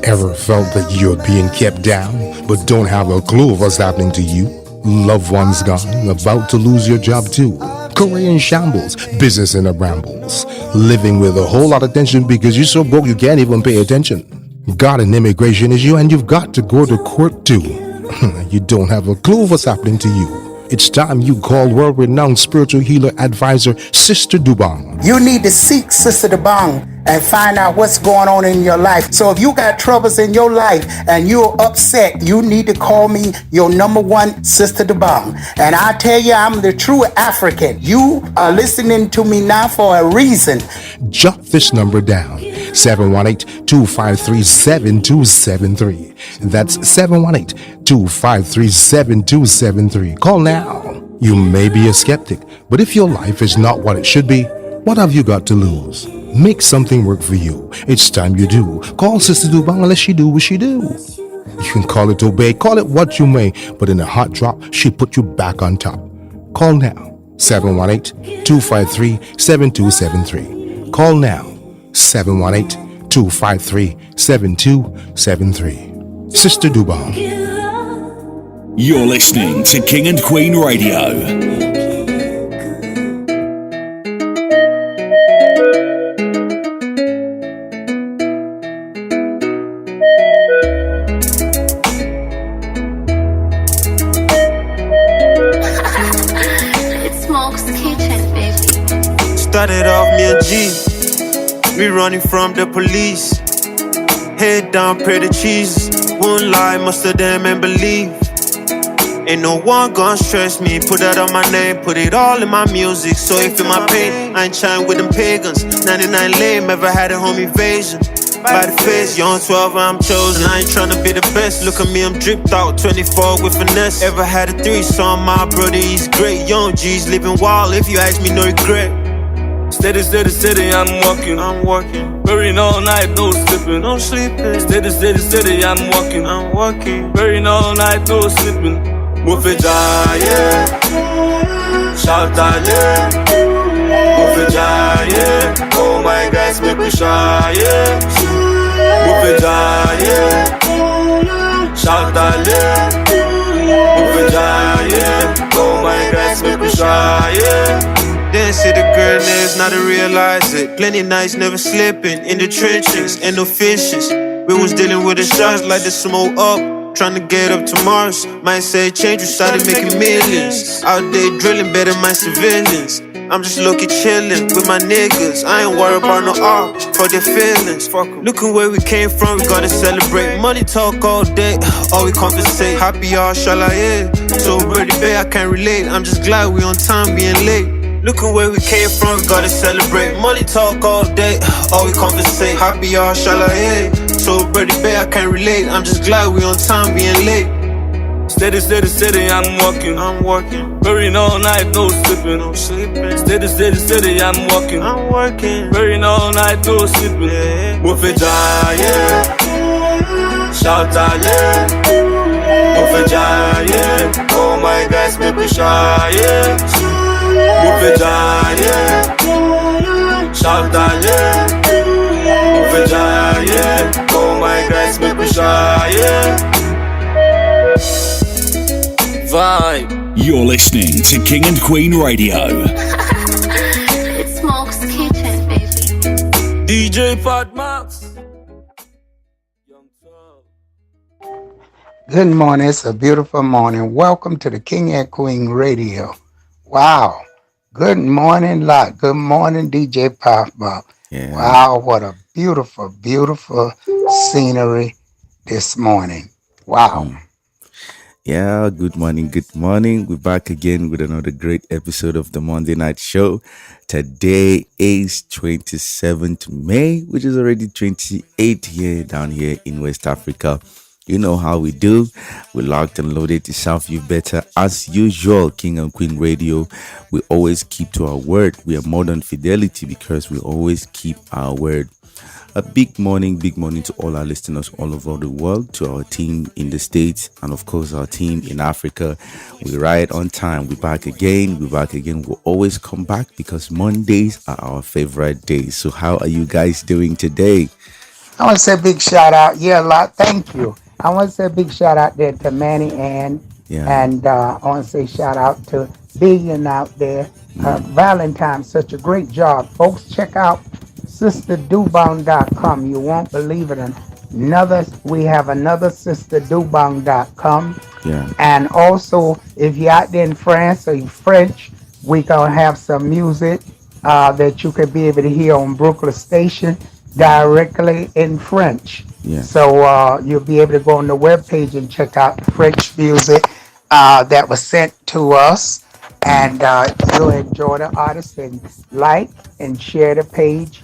Ever felt that you're being kept down, but don't have a clue of what's happening to you? Loved ones gone, about to lose your job too. Career in shambles, business in a brambles. Living with a whole lot of tension because you're so broke you can't even pay attention. Got an immigration issue and you've got to go to court too. You don't have a clue of what's happening to you. It's time you call world-renowned spiritual healer advisor Sister Dobong. You need to seek Sister Dobong and find out what's going on in your life. So if you got troubles in your life and you're upset, you need to call me your number one Sister Dobong. And I tell you, I'm the true African. You are listening to me now for a reason. Jot this number down. 718-253-7273. That's 718-253-7273. Call now. You may be a skeptic, but if your life is not what it should be, what have you got to lose? Make something work for you. It's time you do. Call Sister Dobong and let she do what she do. You can call it obey, call it what you may, but in a hot drop, she put you back on top. Call now. 718-253-7273. Call now. 718-253-7273. Sister Dobong. You're listening to King and Queen Radio. Started off me and G, we running from the police. Head down, pray to Jesus. Won't lie, most of them and believe. Ain't no one gonna stress me. Put that on my name, put it all in my music. So if in my pain, I ain't trying with them pagans. 99 lame, ever had a home invasion. By the face, young 12, I'm chosen. I ain't tryna be the best. Look at me, I'm dripped out, 24 with finesse. Ever had a threesome, my brother, he's great. Young G's living wild, if you ask me, no regret. Steady, steady, steady, I'm walking. Burning all night, no sleeping. No sleeping. Steady, steady, steady, I'm walking. Burning all night, no sleeping. Move it, yeah. Shout out, yeah. Move it, yeah. Oh my guys, make me shy, yeah. Move it, yeah. Shout out, yeah. Move it, yeah. Oh my guys, make me shy, yeah. Didn't see the girl names, now to realize it. Plenty nights never slipping in the trenches, and no fishes. We was dealing with the shots like the smoke up, trying to get up to Mars. Might say change, we started making millions. Out there drilling better my civilians. I'm just low-key chillin' with my niggas. I ain't worried about no art for their feelings. Looking where we came from, we gotta celebrate. Money talk all day, all we compensate. Happy all shall I yeah. So ready, babe, I can't relate. I'm just glad we on time being late. Looking where we came from, we gotta celebrate. Money talk all day, all we conversate. Happy all shall I yeah. So ready, babe, I can't relate. I'm just glad we on time being late. Steady, steady, steady, I'm walking. Burning all night, no sleeping. Steady, steady, steady, I'm walking. Burning all night, no sleeping. Move it, yeah. Shout out, yeah. Move it, yeah. Oh my guys, make me shy, yeah. Move it, yeah. Shout out, yeah. Move it, yeah. Oh my guys, make me shy, yeah. Vibe. You're listening to King and Queen Radio. It smokes the kitchen, baby. DJ Pat Max. Good morning. It's a beautiful morning. Welcome to the King and Queen Radio. Wow. Good morning, lot. Good morning, DJ Pop Up. Yeah. Wow, what a beautiful, beautiful scenery this morning. Wow. Yeah, good morning, good morning. We're back again with another great episode of the Monday Night Show. Today is 27th May, which is already 28th here down here in West Africa. You know how we do. We locked and loaded to serve you better. As usual, King and Queen Radio, we always keep to our word. We are more than fidelity because we always keep our word. A big morning to all our listeners all over the world, to our team in the States, and of course our team in Africa. We're right on time. We're back again. We'll always come back because Mondays are our favorite days. So how are you guys doing today? I want to say a big shout out. Yeah, a lot. Thank you. I want to say a big shout out there to Manny Ann. Yeah. And I want to say shout out to Billion out there. Mm, Valentine, such a great job. Folks, check out sisterdubong.com. You won't believe it. We have another sisterdubong.com. yeah. And also, if you're out there in France or you're French, we gonna have some music that you could be able to hear on Brooklyn Station directly in French. Yeah. So you'll be able to go on the webpage and check out the French music that was sent to us, Mm, and you'll enjoy the artist and like and share the page.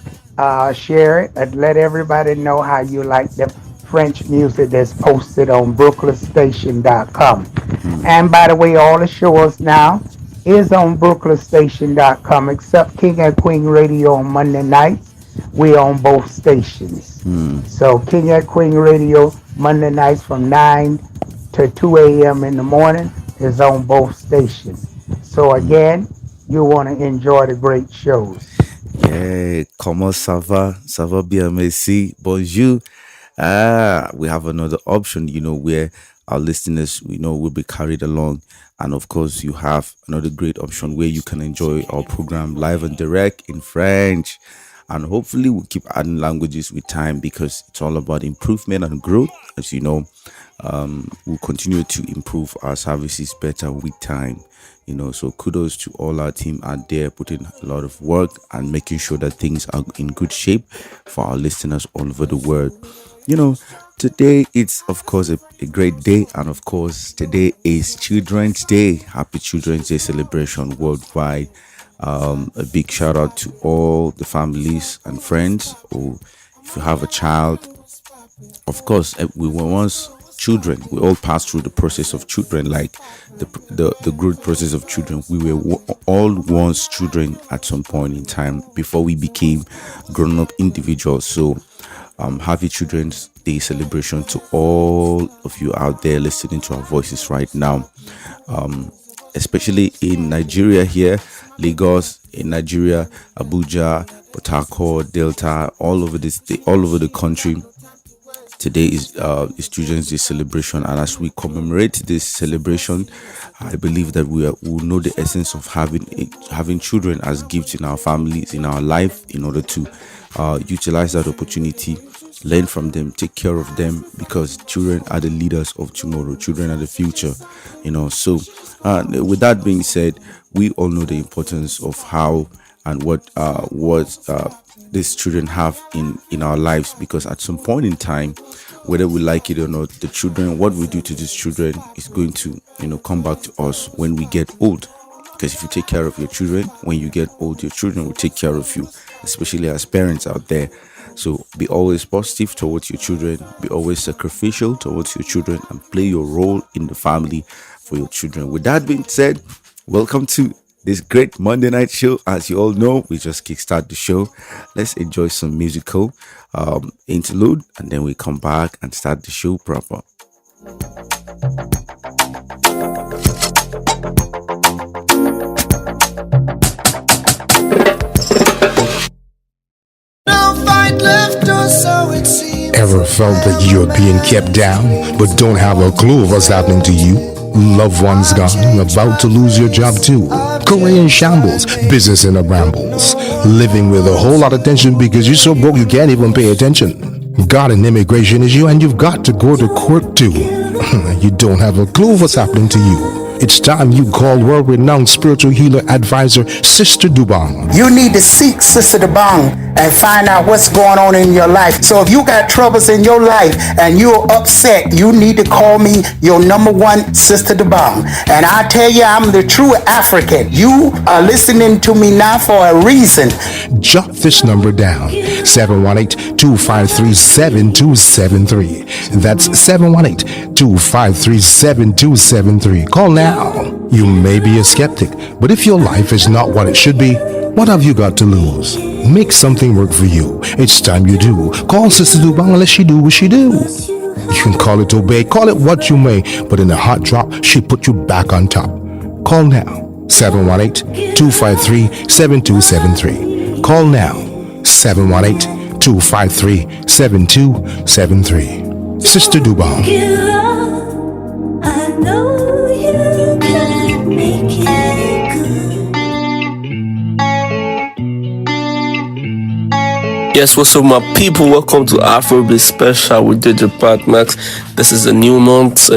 Share it and let everybody know how you like the French music that's posted on brooklynstation.com. mm. And by the way, all the shows now is on brooklynstation.com except King and Queen Radio on Monday nights. We on both stations. Mm. So King and Queen Radio Monday nights from 9 to 2 a.m. in the morning is on both stations. So again, you want to enjoy the great shows. Yeah, comment ça va? Ça va bien, merci. Bonjour. Ah, we have another option, where our listeners, will be carried along. And of course, you have another great option where you can enjoy our program live and direct in French. And hopefully, we'll keep adding languages with time because it's all about improvement and growth. As you know, we'll continue to improve our services better with time. So kudos to all our team out there putting a lot of work and making sure that things are in good shape for our listeners all over the world. you know Today it's of course a great day, and of course today is Children's Day. Happy Children's Day celebration worldwide. A big shout out to all the families and friends, or if you have a child. Of course, we were once children. We all passed through the process of children, like the growth process of children. We were all once children at some point in time before we became grown up individuals. So happy Children's Day celebration to all of you out there listening to our voices right now, especially in Nigeria here, Lagos, in Nigeria, Abuja, Port Harcourt, Delta, all over the country. Today is Children's Day celebration, and as we commemorate this celebration, I believe that we will know the essence of having children as gifts in our families, in our life, in order to utilize that opportunity, learn from them, take care of them, because children are the leaders of tomorrow. Children are the future. So with that being said, we all know the importance of how and what these children have in our lives, because at some point in time, whether we like it or not, the children, what we do to these children is going to come back to us when we get old. Because if you take care of your children, when you get old, your children will take care of you, especially as parents out there. So be always positive towards your children, be always sacrificial towards your children, and play your role in the family for your children. With that being said, welcome to this great Monday night show. As you all know, we just kickstart the show. Let's enjoy some musical interlude, and then we come back and start the show proper. Ever felt that you're being kept down, but don't have a clue of what's happening to you? Loved ones gone, about to lose your job too. Career in shambles, business in a brambles. Living with a whole lot of tension because you're so broke you can't even pay attention. Got an immigration issue and you've got to go to court too. You don't have a clue of what's happening to you. It's time you call world-renowned spiritual healer advisor, Sister Dobong. You need to seek Sister Dobong and find out what's going on in your life. So if you got troubles in your life and you're upset, you need to call me your number one Sister Dobong. And I tell you, I'm the true African. You are listening to me now for a reason. Jot this number down, 718-253-7273. That's 718-253-7273. Call now. You may be a skeptic, but if your life is not what it should be, what have you got to lose? Make something work for you. It's time you do. Call Sister Dobong and let she do what she do. You can call it obey, call it what you may, but in a hot drop, she put you back on top. Call now, 718-253-7273. Call now, 718-253-7273. 253 7273. Sister Dubong. I know you can make it good. Yes, what's up, my people? Welcome to Afrobeat Special with DJ Pat Max. This is a new month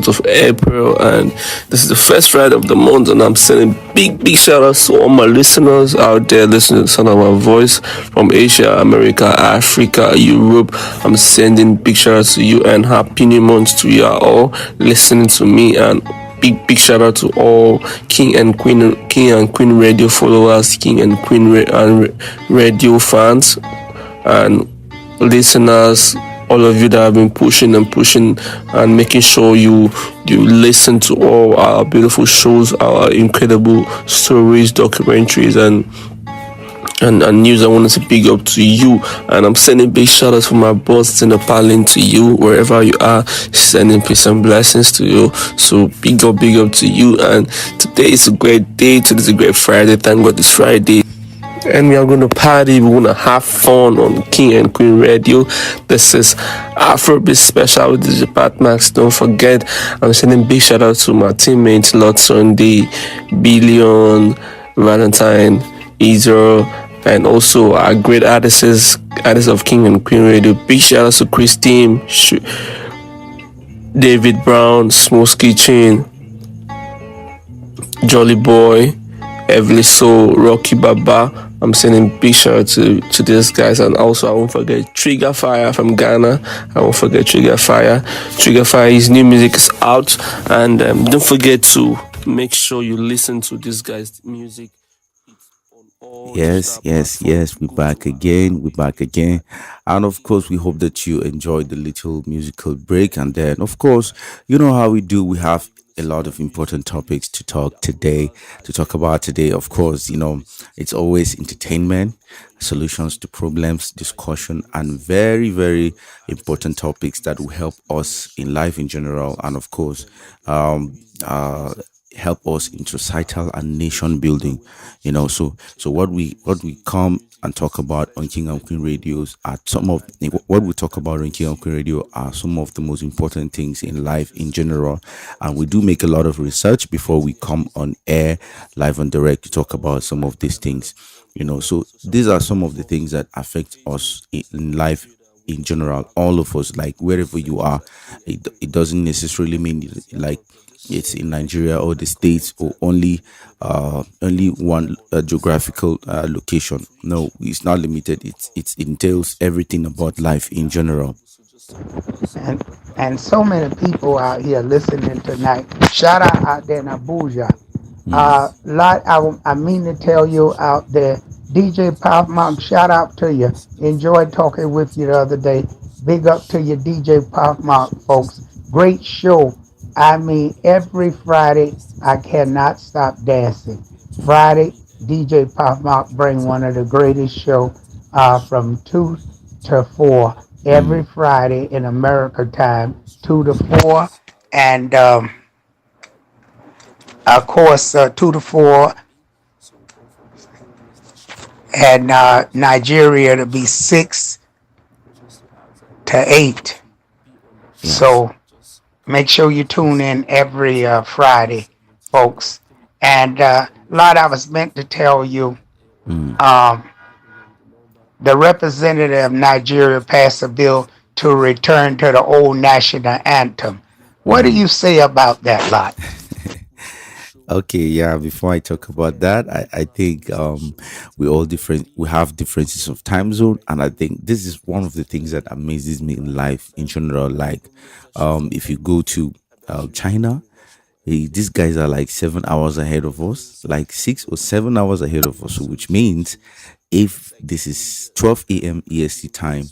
of April, and this is the first Friday of the month. And I'm sending big shout outs to all my listeners out there listening to the sound of my voice from Asia, America, Africa, Europe. I'm sending big shout outs to you and happy new month to you all listening to me, and big shout out to all King and Queen radio followers, King and Queen radio fans and listeners, all of you that have been pushing and making sure you listen to all our beautiful shows, our incredible stories, documentaries, and news. I wanted to big up to you, and I'm sending big shout outs from my boss in the Parlin to you wherever you are, sending peace and blessings to you. So big up to you. And today is a great day. Today is a great Friday. Thank God it's Friday. And we are going to party. We're going to have fun on King and Queen Radio. This is Afrobeat Special with DJ Pat Max. Don't forget, I'm sending big shout out to my teammates Lord Sunday, Billion, Valentine, Israel, and also our great artists of King and Queen Radio. Big shout out to Christine, David Brown, Smooth Kitchen, Jolly Boy, Everly Soul, Rocky Baba. I'm sending big shout out to these guys, and also I won't forget Trigger Fire from Ghana. I won't forget Trigger Fire. Trigger Fire, his new music is out, and don't forget to make sure you listen to this guy's music. Yes. We're back again. And of course, we hope that you enjoyed the little musical break. And then, of course, you know how we do. We have a lot of important topics to talk about today. Of course, it's always entertainment, solutions to problems, discussion, and very, very important topics that will help us in life in general. And of course, um, uh, help us in societal and nation building. So what we come and talk about on King and Queen radios are some of what we talk about on King and Queen radio are some of the most important things in life in general. And we do make a lot of research before we come on air live and direct to talk about some of these things. So these are some of the things that affect us in life in general, all of us, like wherever you are. It doesn't necessarily mean like it's in Nigeria or the States or only one geographical location. No, it's not limited. It entails everything about life in general. and and so many people out here listening tonight. Shout out there in Abuja. Lot I mean to tell you out there, DJ Pop Monk, shout out to you. Enjoyed talking with you the other day. Big up to you, DJ Pop Monk, folks. Great show. I mean, every Friday I cannot stop dancing. Friday, DJ Pop Monk bring one of the greatest show from 2 to 4 every Friday in America time, 2 to 4, and of course 2 to 4, and Nigeria to be 6 to 8. Yes. So make sure you tune in every Friday, folks. And Lord, I was meant to tell you, um, the representative of Nigeria passed a bill to return to the old national anthem. What do you say about that, Lot? Okay, yeah, before I talk about that, I think we have differences of time zone, and I think this is one of the things that amazes me in life in general. Like if you go to China, these guys are like 7 hours ahead of us, like 6 or 7 hours ahead of us. So which means if this is 12 a.m. EST time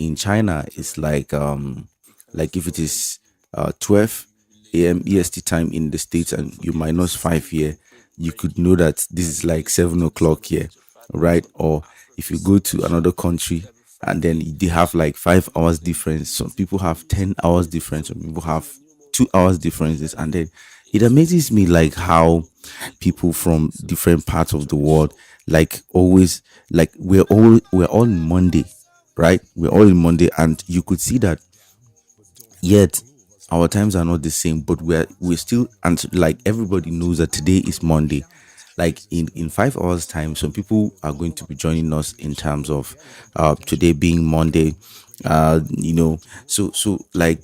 in China, it's like if it is 12 a.m. EST time in the States and you minus 5 here, you could know that this is like 7 o'clock here, right? Or if you go to another country and then they have like 5 hours difference, some people have 10 hours difference, some people have 2 hours differences. And then it amazes me like how people from different parts of the world, like always, like we're all Monday, right? We're all in Monday, and you could see that. Yet our times are not the same, but we're still, and like everybody knows that today is Monday. Like in 5 hours time, some people are going to be joining us in terms of today being Monday. So like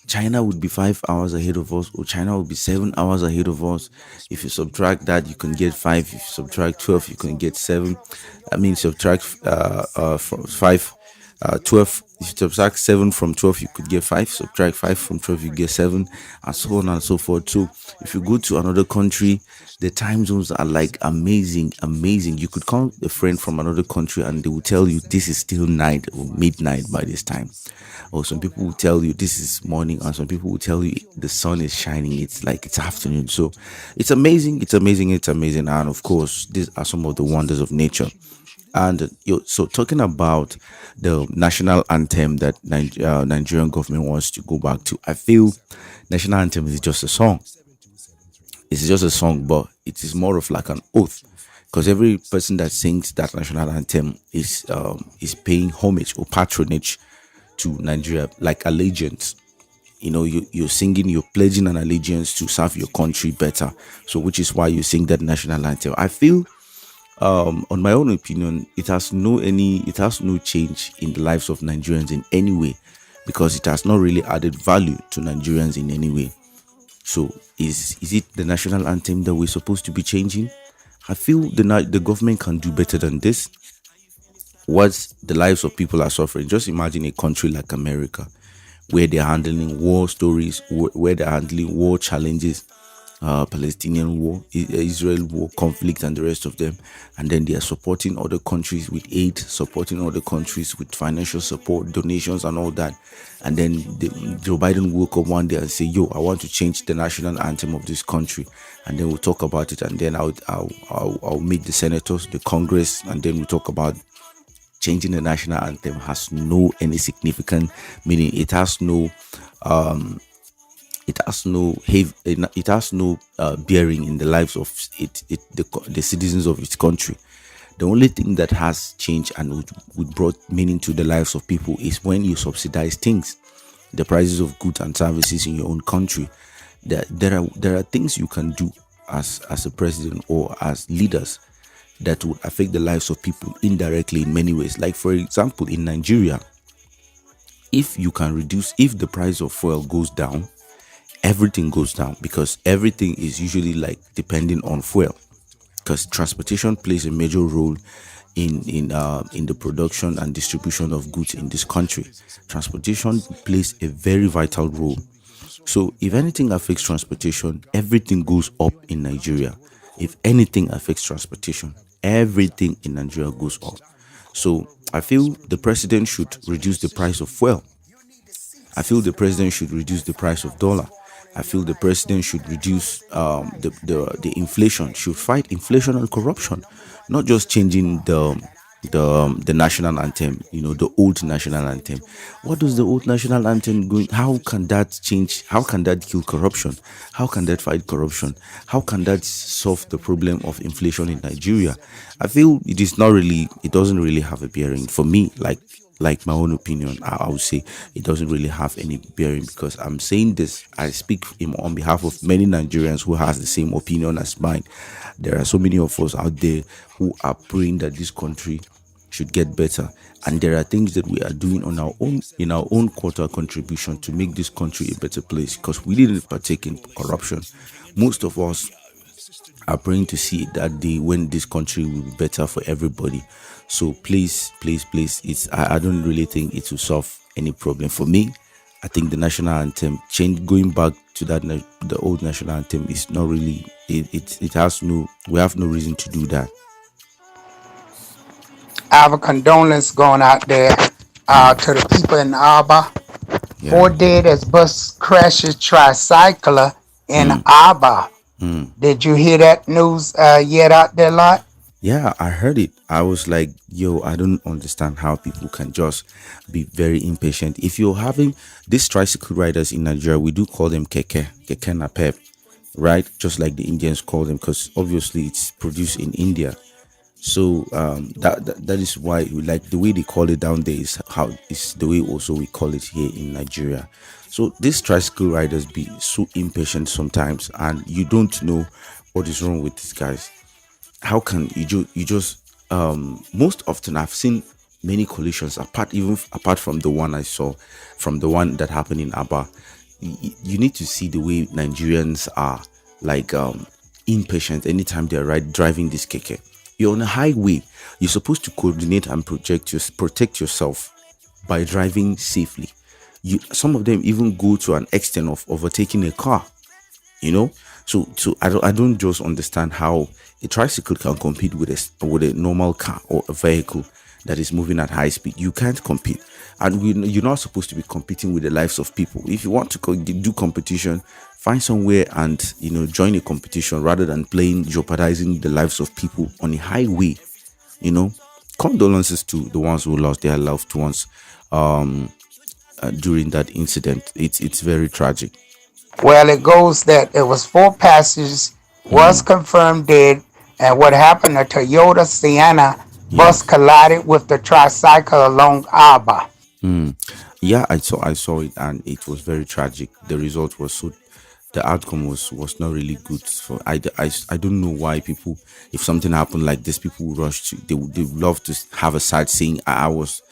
China would be 5 hours ahead of us, or China would be 7 hours ahead of us. If you subtract that, you can get five. If you subtract 12, you can get seven. I mean, subtract from five, 12. If you subtract 7 from 12, you could get 5. Subtract 5 from 12, you get 7, and so on and so forth. So if you go to another country, the time zones are like amazing, amazing. You could call a friend from another country and they will tell you this is still night or midnight by this time. Or some people will tell you this is morning, and some people will tell you the sun is shining. It's like it's afternoon. So it's amazing, it's amazing, it's amazing. And of course, these are some of the wonders of nature. And so talking about the national anthem that Nigerian government wants to go back to, I feel national anthem is just a song. It's just a song, but it is more of like an oath, because every person that sings that national anthem is paying homage or patronage to Nigeria, like allegiance. You're singing, you're pledging an allegiance to serve your country better. So which is why you sing that national anthem. I feel on my own opinion, it has no change in the lives of Nigerians in any way, because it has not really added value to Nigerians in any way. So is it the national anthem that we're supposed to be changing? I feel the government can do better than this. What the lives of people are suffering. Just imagine a country like America, where they're handling war stories, where they're handling war challenges, Palestinian war, Israel war, conflict, and the rest of them. And then they are supporting other countries with aid, supporting other countries with financial support, donations, and all that. And then Joe Biden woke up one day and say, "Yo, I want to change the national anthem of this country." And then we'll talk about it. And then I'll meet the senators, the Congress, and then we'll talk about changing the national anthem. Has no any significant meaning. It has no bearing in the lives of the citizens of its country. The only thing that has changed and would brought meaning to the lives of people is when you subsidize things, the prices of goods and services in your own country. There are things you can do as a president or as leaders that would affect the lives of people indirectly in many ways. Like for example, in Nigeria, if the price of fuel goes down, everything goes down, because everything is usually like depending on fuel, because transportation plays a major role in the production and distribution of goods in this country. Transportation plays a very vital role. So if anything affects transportation, everything goes up in Nigeria. If anything affects transportation, everything in Nigeria goes up. So I feel the president should reduce the price of fuel. I feel the president should reduce the price of dollar. I feel the president should reduce the inflation, should fight inflation and corruption, not just changing the national anthem, the old national anthem. What does the old national anthem going? How can that change? How can that kill corruption? How can that fight corruption? How can that solve the problem of inflation in Nigeria? I feel it doesn't really have a bearing for me. Like my own opinion, I would say it doesn't really have any bearing, because I'm saying this, I speak on behalf of many Nigerians who has the same opinion as mine. There are so many of us out there who are praying that this country should get better, and there are things that we are doing on our own, in our own quarter contribution, to make this country a better place, because we didn't partake in corruption. Most of us are praying to see that day when this country will be better for everybody. So please, I don't really think it will solve any problem for me. I think the national anthem going back to the old national anthem is not really, we have no reason to do that. I have a condolence going out there to the people in Aba. Yeah. 4 dead as bus crashes tricycler in Aba. Did you hear that news yet out there, lot? Yeah, I heard it. I was like, yo, I don't understand how people can just be very impatient. If you're having these tricycle riders in Nigeria, we do call them keke napep, right? Just like the Indians call them, because obviously it's produced in India. So that is why, like, the way they call it down there is how is the way also we call it here in Nigeria. So these tricycle riders be so impatient sometimes, and you don't know what is wrong with these guys. How can you just most often I've seen many collisions, apart from the one I saw, from the one that happened in Aba. You need to see the way Nigerians are, like, impatient anytime they're driving this keke. You're on a highway. You're supposed to coordinate and protect yourself by driving safely. Some of them even go to an extent of overtaking a car, you know. So I don't just understand how a tricycle can compete with a normal car or a vehicle that is moving at high speed. You can't compete, and you're not supposed to be competing with the lives of people. If you want to do competition, find somewhere and join a competition rather than playing jeopardizing the lives of people on a highway. you know Condolences to the ones who lost their loved ones during that incident. It's very tragic. Well, it goes that it was 4 passengers was confirmed dead, and what happened? A Toyota Sienna Yeah. bus collided with the tricycle along Aba. Yeah, I saw it, and it was very tragic. The outcome was not really good. For I don't know why people, if something happened like this, people would rush to, they would love to have a side saying, I was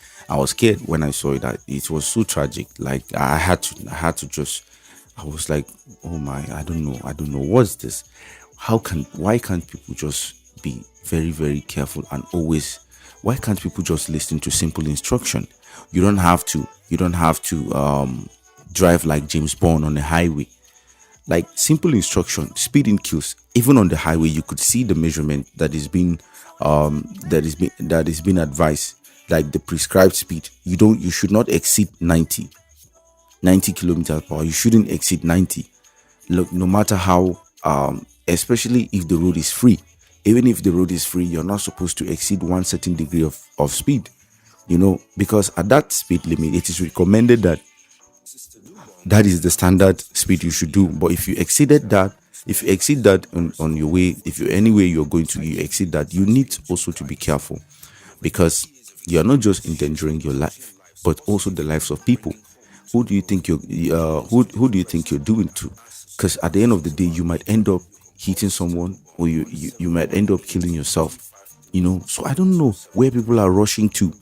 scared when I saw it. It was so tragic. Like, I had to just, I was like, oh my, I don't know what's this. Why can't people just be very, very careful, and always, why can't people just listen to simple instruction? You don't have to drive like James Bond on the highway. Like, simple instruction, speeding kills. Even on the highway, you could see the measurement that is being advised, like the prescribed speed. You should not exceed 90 kilometers per hour. You shouldn't exceed 90. Look, no matter how, especially if the road is free. Even if the road is free, you're not supposed to exceed one certain degree of speed. Because at that speed limit, it is recommended that that is the standard speed you should do. But if you exceed that on your way, if you anywhere you're going to, you exceed that, you need also to be careful, because you are not just endangering your life, but also the lives of people. Who do you think you're doing to? Because at the end of the day, you might end up hitting someone, or you might end up killing yourself. So I don't know where people are rushing to.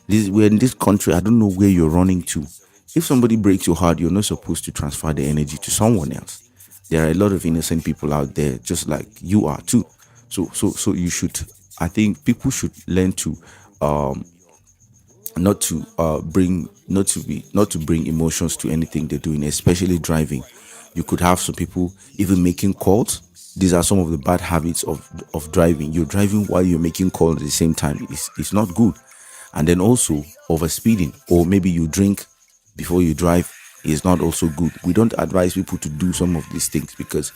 We're in this country. I don't know where you're running to. If somebody breaks your heart, you're not supposed to transfer the energy to someone else. There are a lot of innocent people out there, just like you are too. So you should. I think people should learn to not to bring emotions to anything they're doing, especially driving. You could have some people even making calls. These are some of the bad habits of driving. You're driving while you're making calls at the same time. It's not good. And then also over speeding, or maybe you drink before you drive, is not also good. We don't advise people to do some of these things, because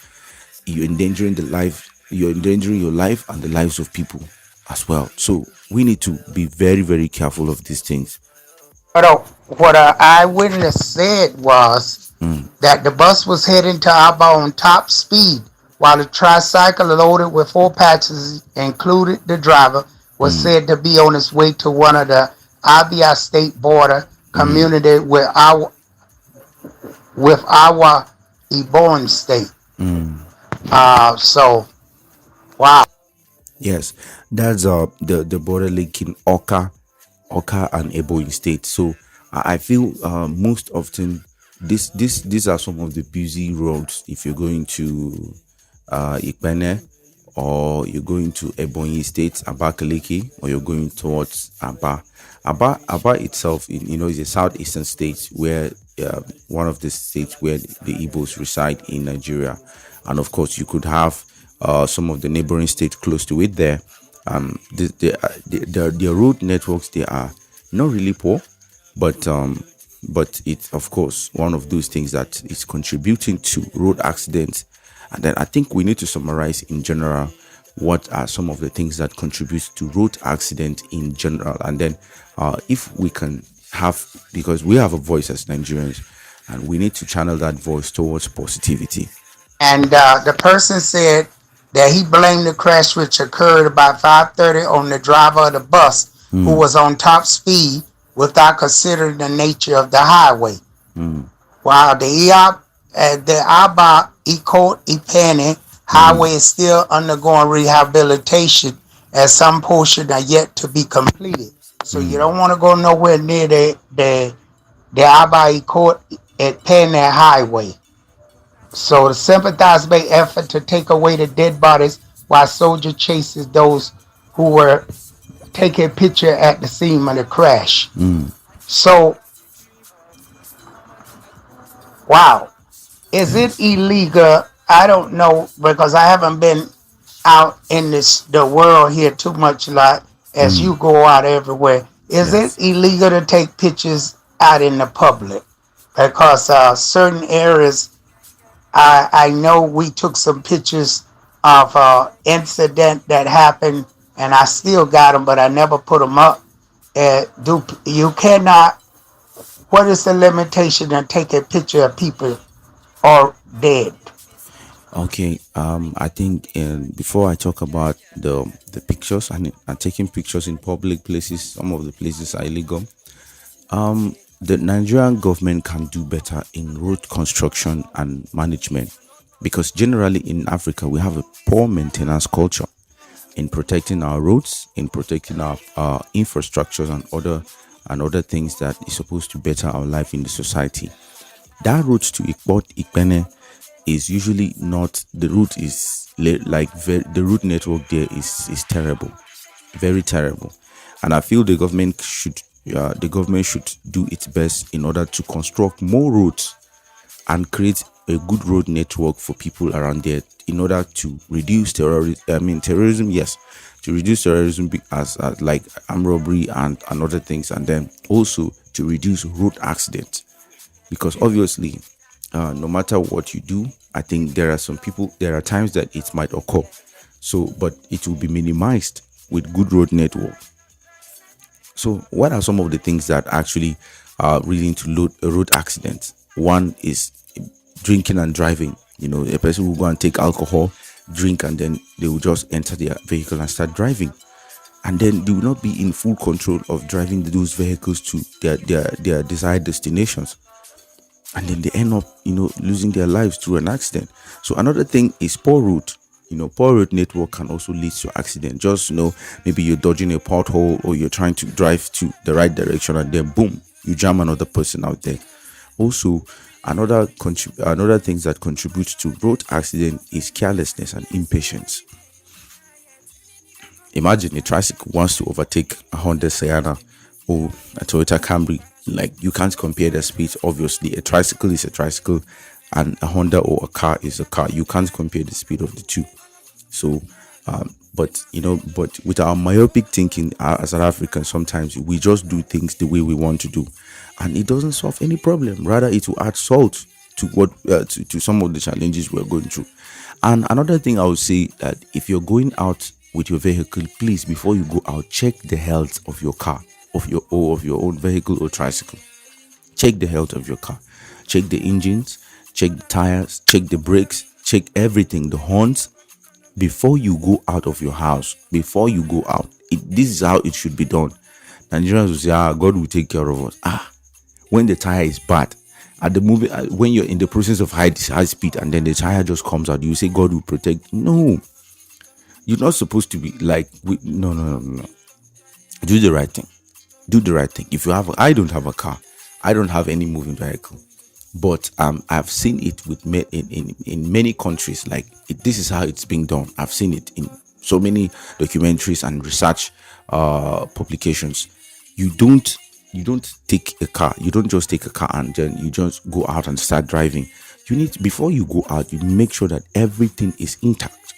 you're endangering your life and the lives of people as well. So we need to be very, very careful of these things. What an eyewitness said was that the bus was heading to Aba on top speed, while the tricycle loaded with 4 passengers, included the driver, was said to be on its way to one of the Abia state border community with our Ebonyi state. So wow. Yes, that's the border linking Oka and Ebonyi State. So I feel most often these are some of the busy roads if you're going to Ikpene, or you're going to Ebonyi State, Abakaliki, or you're going towards Aba. Aba itself, is a southeastern state, where one of the states where the Igbos reside in Nigeria, and of course you could have some of the neighboring states close to it there. Their road networks, they are not really poor, but it's of course one of those things that is contributing to road accidents. And then I think we need to summarize in general what are some of the things that contribute to road accident in general. And then if we can have, because we have a voice as Nigerians, and we need to channel that voice towards positivity. And the person said that he blamed the crash which occurred about 5:30 on the driver of the bus who was on top speed without considering the nature of the highway. While the Aba Ikot Ipani highway is still undergoing rehabilitation as some portions are yet to be completed. So you don't want to go nowhere near the Aba Ikot Ipani highway. So the sympathizers make effort to take away the dead bodies while soldier chases those who were taking a picture at the scene of the crash. So, wow. Is it Yes. illegal? I don't know because I haven't been out in the world here too much like as you go out everywhere. Is it Yes. illegal to take pictures out in the public? Because certain areas I know we took some pictures of incident that happened, and I still got them, but I never put them up. Do you cannot? What is the limitation on taking a picture of people or dead? Okay. I think before I talk about the pictures and taking pictures in public places, some of the places are illegal. The Nigerian government can do better in road construction and management because generally in Africa we have a poor maintenance culture in protecting our roads, in protecting our infrastructures and other things that is supposed to better our life in the society. That route to Ikpene is usually not the route is the route network there is terrible, very terrible, and I feel the government should do its best in order to construct more roads and create a good road network for people around there in order to reduce terrorism. I mean terrorism, yes, to reduce terrorism as like armed robbery and other things, and then also to reduce road accidents because obviously no matter what you do, I think there are times that it might occur, so but it will be minimized with good road network. So what are some of the things that actually are leading to road accidents? One is drinking and driving. You know, a person will go and take alcohol, drink, and then they will just enter their vehicle and start driving, and then they will not be in full control of driving those vehicles to their desired destinations, and then they end up losing their lives through an accident. So another thing is poor route. Poor road network can also lead to accident. Just maybe you're dodging a pothole or you're trying to drive to the right direction and then boom, you jam another person out there. Also, another things that contribute to road accident is carelessness and impatience. Imagine a tricycle wants to overtake a Honda Sienna or a Toyota Camry. Like, you can't compare the speeds. Obviously, a tricycle is a tricycle and a Honda or a car is a car. You can't compare the speed of the two. So but with our myopic thinking as South Africans, sometimes we just do things the way we want to do, and it doesn't solve any problem. Rather, it will add salt to to some of the challenges we're going through. And another thing I would say, that if you're going out with your vehicle, please, before you go out, check the health of your car, of your own vehicle or tricycle. Check the health of your car. Check the engines, check the tires, check the brakes, check everything, the horns, before you go out of your house. Before you go out, this is how it should be done. Nigerians will say, God will take care of us. When the tire is bad, at the moment, when you're in the process of high speed and then the tire just comes out, you say God will protect. No, you're not supposed to be like, no. Do the right thing. Do the right thing. If you have, I don't have a car, I don't have any moving vehicle, but I've seen it with in many countries. Like this is how it's being done. I've seen it in so many documentaries and research publications. You don't take a car. You don't just take a car and then you just go out and start driving. You need, before you go out, you make sure that everything is intact.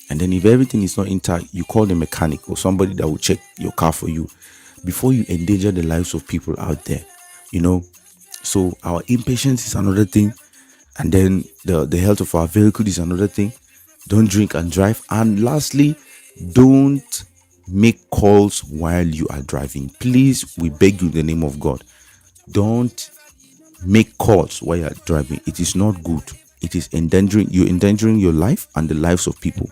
And then if everything is not intact, you call the mechanic or somebody that will check your car for you before you endanger the lives of people out there. So our impatience is another thing, and then the health of our vehicle is another thing. Don't drink and drive. And lastly, don't make calls while you are driving. Please, we beg you in the name of God, don't make calls while you are driving. It is not good. It is endangering your life and the lives of people.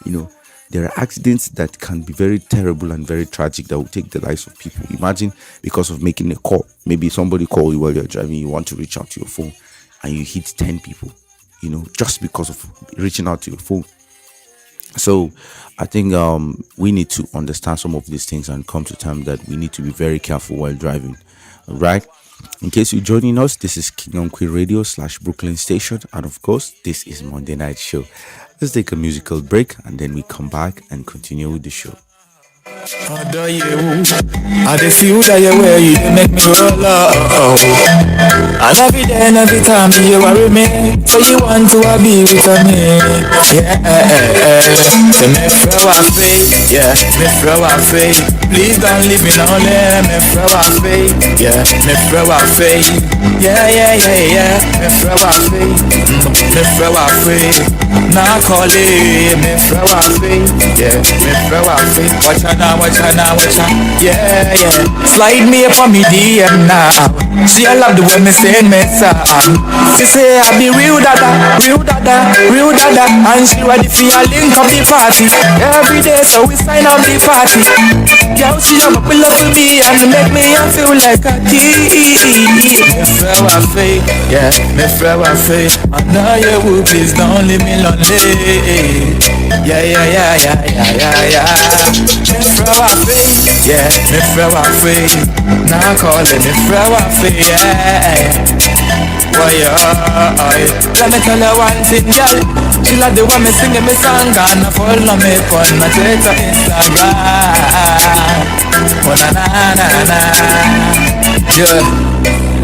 You know, there are accidents that can be very terrible and very tragic that will take the lives of people. Imagine because of making a call. Maybe somebody called you while you're driving, you want to reach out to your phone and you hit 10 people, you know, just because of reaching out to your phone. So I think we need to understand some of these things and come to terms that we need to be very careful while driving. All right. In case you're joining us, this is King and Queen Radio / Brooklyn Station. And of course, this is Monday Night Show. Let's take a musical break and then we come back and continue with the show. Adore you, I dey feel that you way you dey make me roll up. And every day and every time you worry me, so you want to be with me. Yeah, so me throw a fade, yeah, me throw a fade. Please don't leave me lonely, me throw a fade, yeah, me throw a fade. Yeah, me throw a fade, me throw a fade. Now call it, me throw a fade, yeah, me throw a fade. Watch out now, watch out now, watch out. Yeah. Slide me up on me DM now. She I love the way me sing me song. She say I be real dada, real dada, real dada. And she ready for a link up the party. Every day so we sign up the party. Girl, she have a pull up to me and make me feel like a kid. Me throw a fade, yeah, me throw a fade. I know you will, please don't leave me lonely. Yeah. Me throw a fade, yeah, me throw a fade. Now call it me throw a fade, yeah. Why, let me tell you one thing, girl. She like the way me singing me song and follow me on my Twitter, Instagram. Oh na, yeah.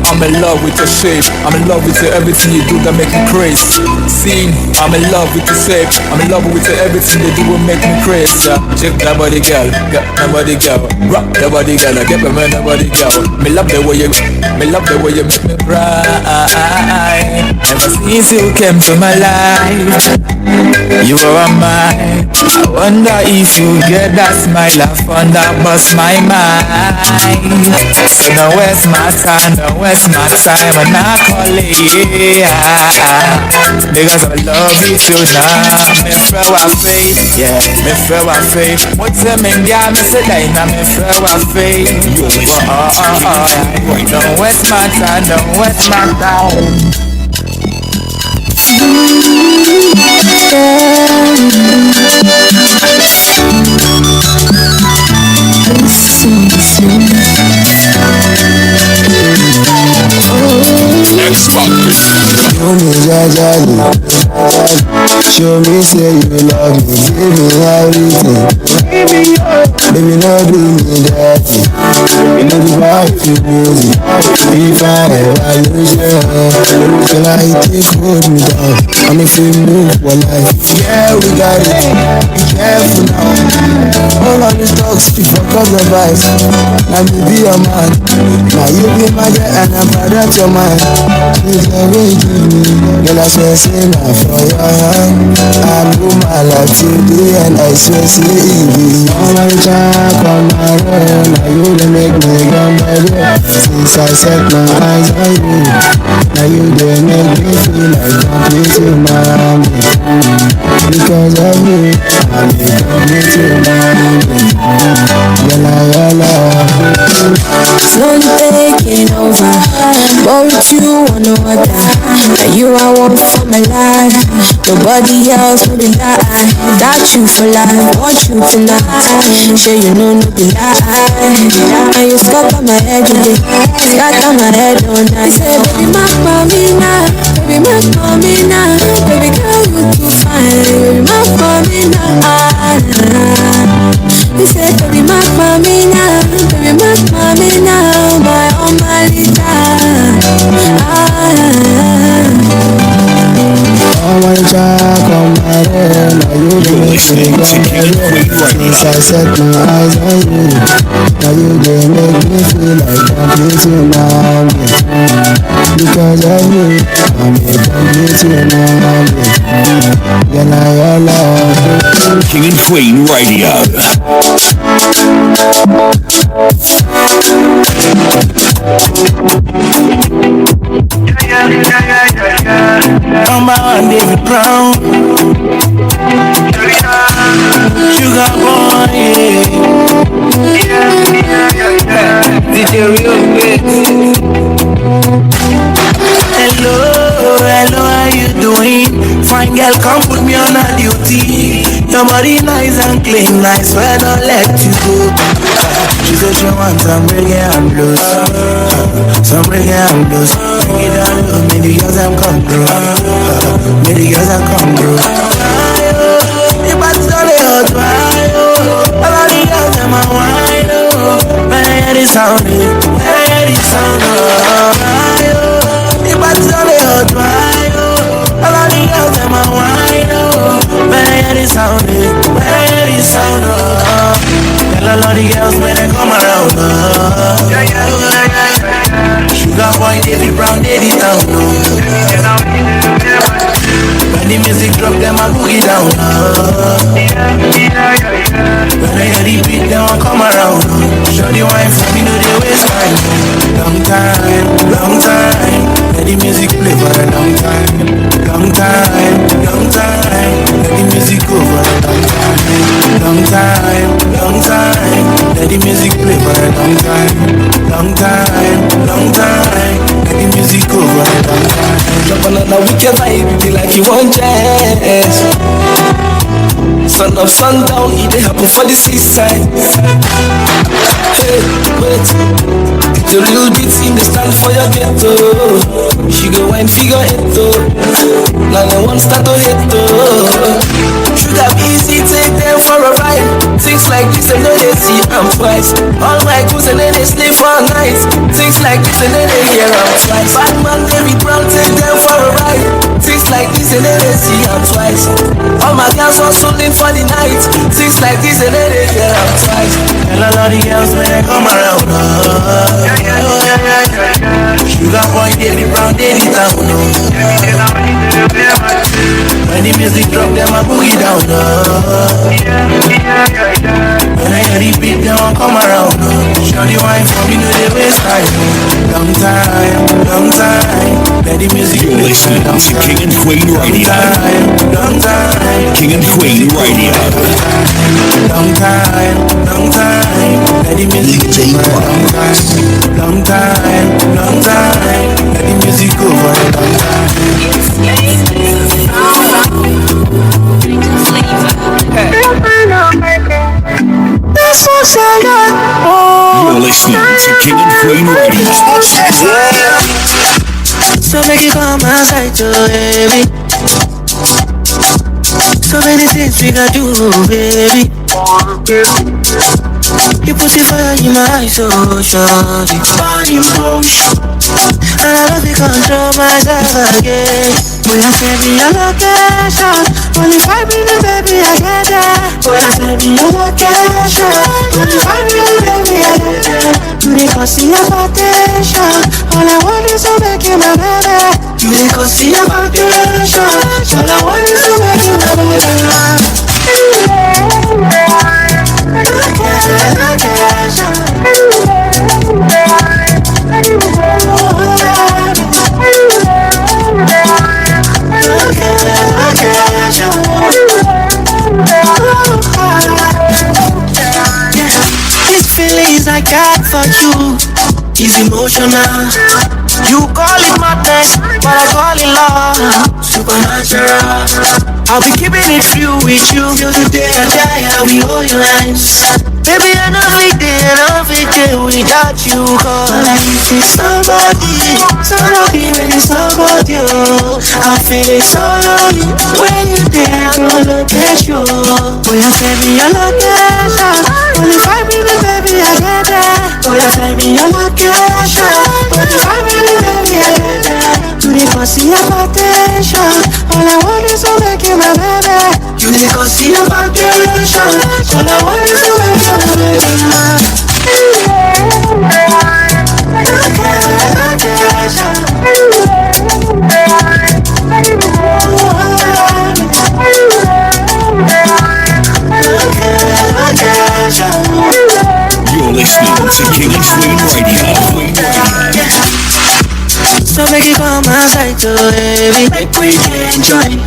I'm in love with your shape, I'm in love with your everything you do that make me crazy. Scene, I'm in love with your shape, I'm in love with your everything you do will make me crazy. Yeah. Check that body girl, get that body girl, rock that body girl, I get my man that body girl. Me love the way you make me cry. Ever since you came to my life, you are mine. I wonder if you get that smile, I found that bust my mind. So don't waste my time, don't waste my time, and I call it, because I love you tonight. Me throw a fade, yeah, me throw a fade. What's the man, yeah, me say that, me throw a fade. Don't waste my time, don't waste my time. Show me jajali, show me say you love me, give me everything. Baby, no do me dirty, you know the vibe to music. If I ever lose you, till I take hold me down, and if we move for life, yeah we got it. Be careful now, all of these talks you forgot the vibes. Now me be your man, now you be my girl and I'm proud of your mind. She's the way to me, girl I swear say now for your hand. I do my life today and I swear say easy. All my jack on my road, now you they make me come baby. Since I set my eyes on you, now you they make me feel like complete to Miami. Because of you, I'm complete to Miami. Yalla. Slowly taking over, but with you I know that. That you I want for my life. Nobody else will be lie. That you for life, want you tonight. Sure you know no be lie. And you scatter my head today, scatter my head all night. Say baby mark for me now, baby mark for me now. Baby girl you too fine, baby mark for me now. You say baby mark for me now, baby mark for me now. My own Malita. I want jack on my head, now you the make me come baby. Since I set my eyes on you, now you they make me feel like complete to Miami. Because of you, I'm a complete to Miami. Yalla. King and Queen Radio. Number one David Brown. girl, come put me on a duty. Your body nice and clean, I swear don't let you go. She said she wants some reggae and blues, some reggae and blues. Bring it down low, make the girls them come through, make the girls them come through. The body's only hot, all of the girls them a wine. When I hear the sound, when I hear the sound, the body's only hot, all of the girls them a wine. When I hear the sound, when I hear the sound, tell all of the girls when they come around. Sugar boy, David Brown, David Town. When the music drop, them a boogie down. When I hear the beat, them a come around. Show the wine for me, no they waste time. Long time, long time. Let the music play for a long time. Long time, long time. Let the music go for a long time. Long time, long time. Let the music play for a long time. Long time, long time. Let the music go for a long time. Drop another wicked vibe, be like you want jazz. Sun up, sundown, it dey happen for the seaside. Hey, wait, the real beats in the stand for your ghetto. She go wine figure eight though. Now they want start to hit though. Should have easy, take them for a ride. Things like this and then they see I'm twice. All my goons and then they sleep all night. Things like this and then they hear I'm twice. Bad man, David Brown, take them for a ride. Things like this and then they see I'm twice. All my girls are solid for the night. Things like this and then they hear I'm twice. Tell all of the girls when they come around. Sugar boy, David Brown, David Town. When the music drop, them a boogie down. When I hear the beat, them a come around. Show the wine for me, no they waste time. Long time, long time. Let the music You're listening to King and Queen Radio. Long time, King and Queen Radio. long time, long time. Let the music go for a long time. Long time, long time. Let the music go for a long time. You're listening to King and Queen Radio. So make you come outside to baby. So many things we gotta do, baby. You put the fire in my eyes, so shawty. Body motion, and I don't control myself again. When I say be your location, only 5 minutes, baby, I get there. When I say be your location, only 5 minutes, baby, I get there. You dey go see your vacation, all I want is to make you my baby. You dey go see your vacation, all I want is to make you my baby. These feelings I got for you is emotional. You call it madness, but I call it love. Supernatural. I'll be keeping it real with you till the day I die. I'll be all your hands. Baby, I know it day without you. Cause life is somebody when it's somebody. I feel it so lonely when you're there. I'm gonna get you. Boy, I say me your location. Only 5 minutes, baby, I get there. Boy, I say me your location. Only 5 minutes, baby, I get there. You dey go see your vacation. All I want is to make you my baby. You dey go see your vacation. All I want is to make you my baby. You're listening to King and Queen Radio. So make you come outside to baby, make we enjoy.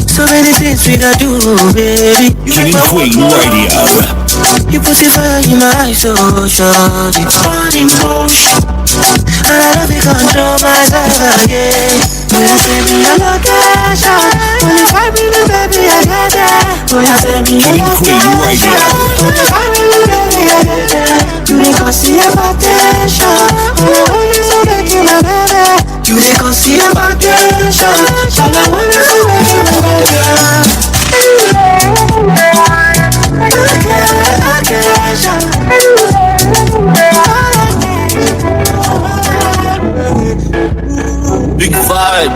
So many things we gotta do, baby. King and Queen Radio. You put the fire in my eyes, so shawty. Body motion, And I don't be control myself again. When I send me a location, only 5 minutes, baby, I get there. When I send me a location, only 5 minutes, baby, I get there. You ain't gonna see a vacation. Only so make you my baby. You ain't gonna see a vacation. All I want is to make you my baby. Big vibe,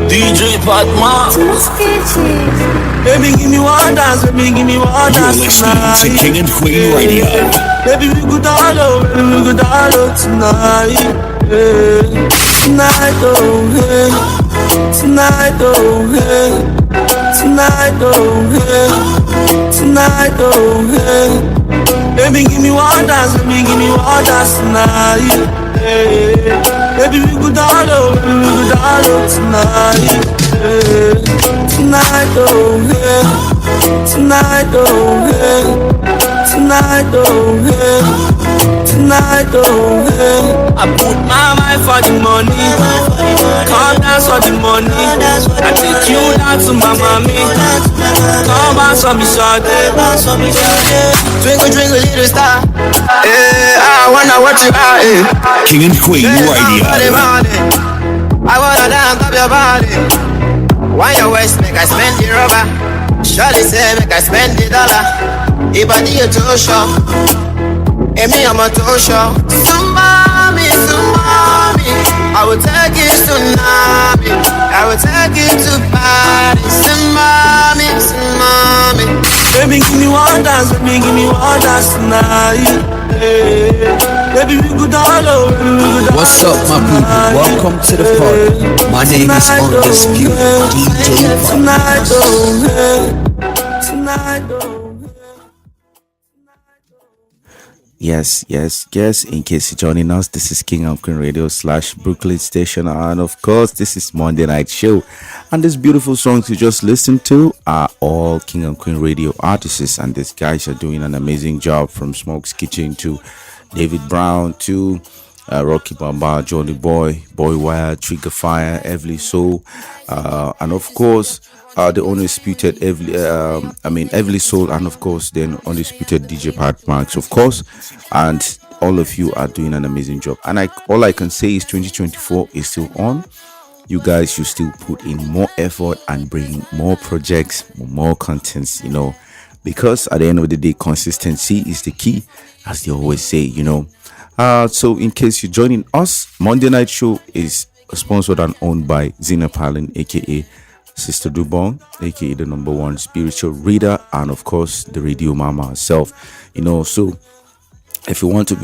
DJ Patma. Baby, give me one dance, baby, give me one dance. You're listening to King and Queen Radio. Baby, we could all over, baby, we could all over tonight. Hey. Tonight, oh, hey. Tonight, oh, hey. Tonight, oh, hey. Tonight, oh, hey. Baby, give me one dance, baby, give me one dance tonight. Hey. Baby, we could all over, baby, we could all over tonight. Hey. Tonight, oh, hey. Tonight, oh, hey. Tonight, oh, hey. Tonight, oh, hey. I put my mind for the money. Come dance for the money. I take you down to my mommy. Come bounce on me, shawty. Twinkle, twinkle, little star. Yeah, I wanna watch you out. King and Queen Radio. I wanna dance up your body. Why your waist make I spend the rubber? Shawty say make I spend the dollar. If I need to show, and me I'm a to show. Somebody, I will take you to tsunami. I will take you to Paris. Somebody. Baby, give me one dance, baby, give me one dance tonight. Hey. Baby, we could all over. What's up, my people? Welcome to the party. My name is Undisputed DJ Tonight, tonight, Yes. In case you're joining us, this is King and Queen Radio / Brooklyn Station, and of course, this is Monday Night Show. And these beautiful songs you just listened to are all King and Queen Radio artists, and these guys are doing an amazing job, from Smoke's Kitchen to David Brown to Rocky Bamba, Johnny Boy, Boy Wire, Trigger Fire, Everly Soul, and of course, the undisputed Everly Soul, and of course, then undisputed DJ Pat Max, of course, and all of you are doing an amazing job. And all I can say is 2024 is still on. You guys should still put in more effort and bring more projects, more contents, because at the end of the day, consistency is the key, as they always say, So in case you're joining us, Monday Night Show is sponsored and owned by Zina Palin, aka Sister Dobong, aka the #1 spiritual reader, and of course the radio mama herself. So if you want to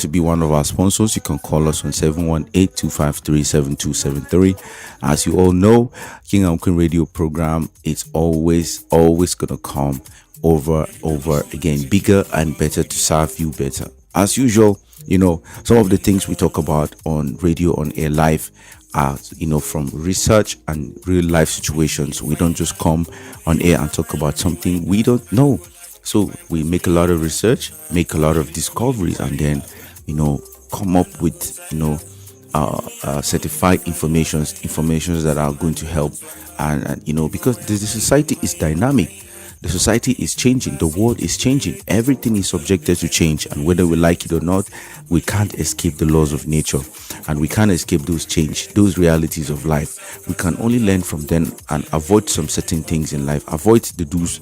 be one of our sponsors, you can call us on 718-253-7273. As you all know, King and Queen Radio program, it's always gonna come over again, bigger and better, to serve you better. As usual, some of the things we talk about on radio, on air, live, are from research and real life situations. We don't just come on air and talk about something we don't know. So we make a lot of research, make a lot of discoveries, and then come up with certified informations that are going to help, and because the society is dynamic. The society is changing. The world is changing. Everything is subjected to change. And whether we like it or not, we can't escape the laws of nature. And we can't escape those realities of life. We can only learn from them and avoid some certain things in life. Avoid the do's